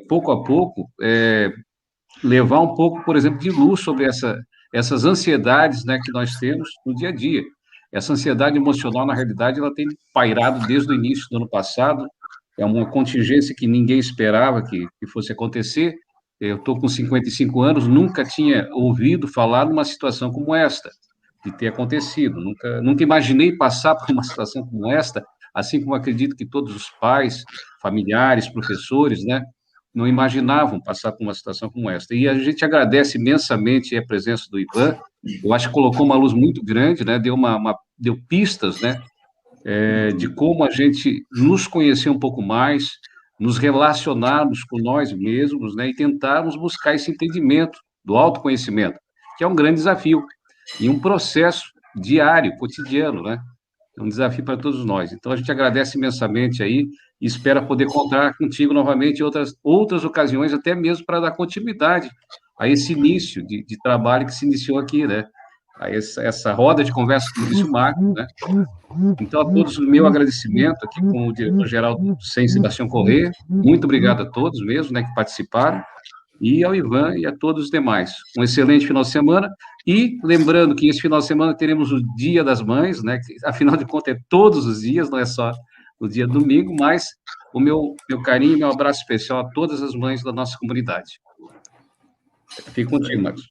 pouco a pouco, levar um pouco, por exemplo, de luz sobre essas ansiedades, né, que nós temos no dia a dia. Essa ansiedade emocional, na realidade, ela tem pairado desde o início do ano passado, é uma contingência que ninguém esperava que fosse acontecer. Eu estou com 55 anos, nunca tinha ouvido falar numa situação como esta, de ter acontecido. Nunca imaginei passar por uma situação como esta, assim como acredito que todos os pais, familiares, professores, né, não imaginavam passar por uma situação como esta. E a gente agradece imensamente a presença do Ivan. Eu acho que colocou uma luz muito grande, né, deu pistas, né, de como a gente nos conhecer um pouco mais, nos relacionarmos com nós mesmos, né, e tentarmos buscar esse entendimento do autoconhecimento, que é um grande desafio e um processo diário, cotidiano, né? É um desafio para todos nós. Então, a gente agradece imensamente aí e espera poder contar contigo novamente em outras ocasiões, até mesmo para dar continuidade a esse início de trabalho que se iniciou aqui, né? A essa roda de conversa, como disse o Marco, né? Então, a todos, o meu agradecimento aqui com o diretor-geral do SEM, Sebastião Corrêa. Muito obrigado a todos mesmo, né, que participaram, e ao Ivan e a todos os demais. Um excelente final de semana. E lembrando que esse final de semana teremos o Dia das Mães, né? Que, afinal de contas, é todos os dias, não é só no dia domingo, mas o meu carinho e meu abraço especial a todas as mães da nossa comunidade. Fico contigo, Marcos.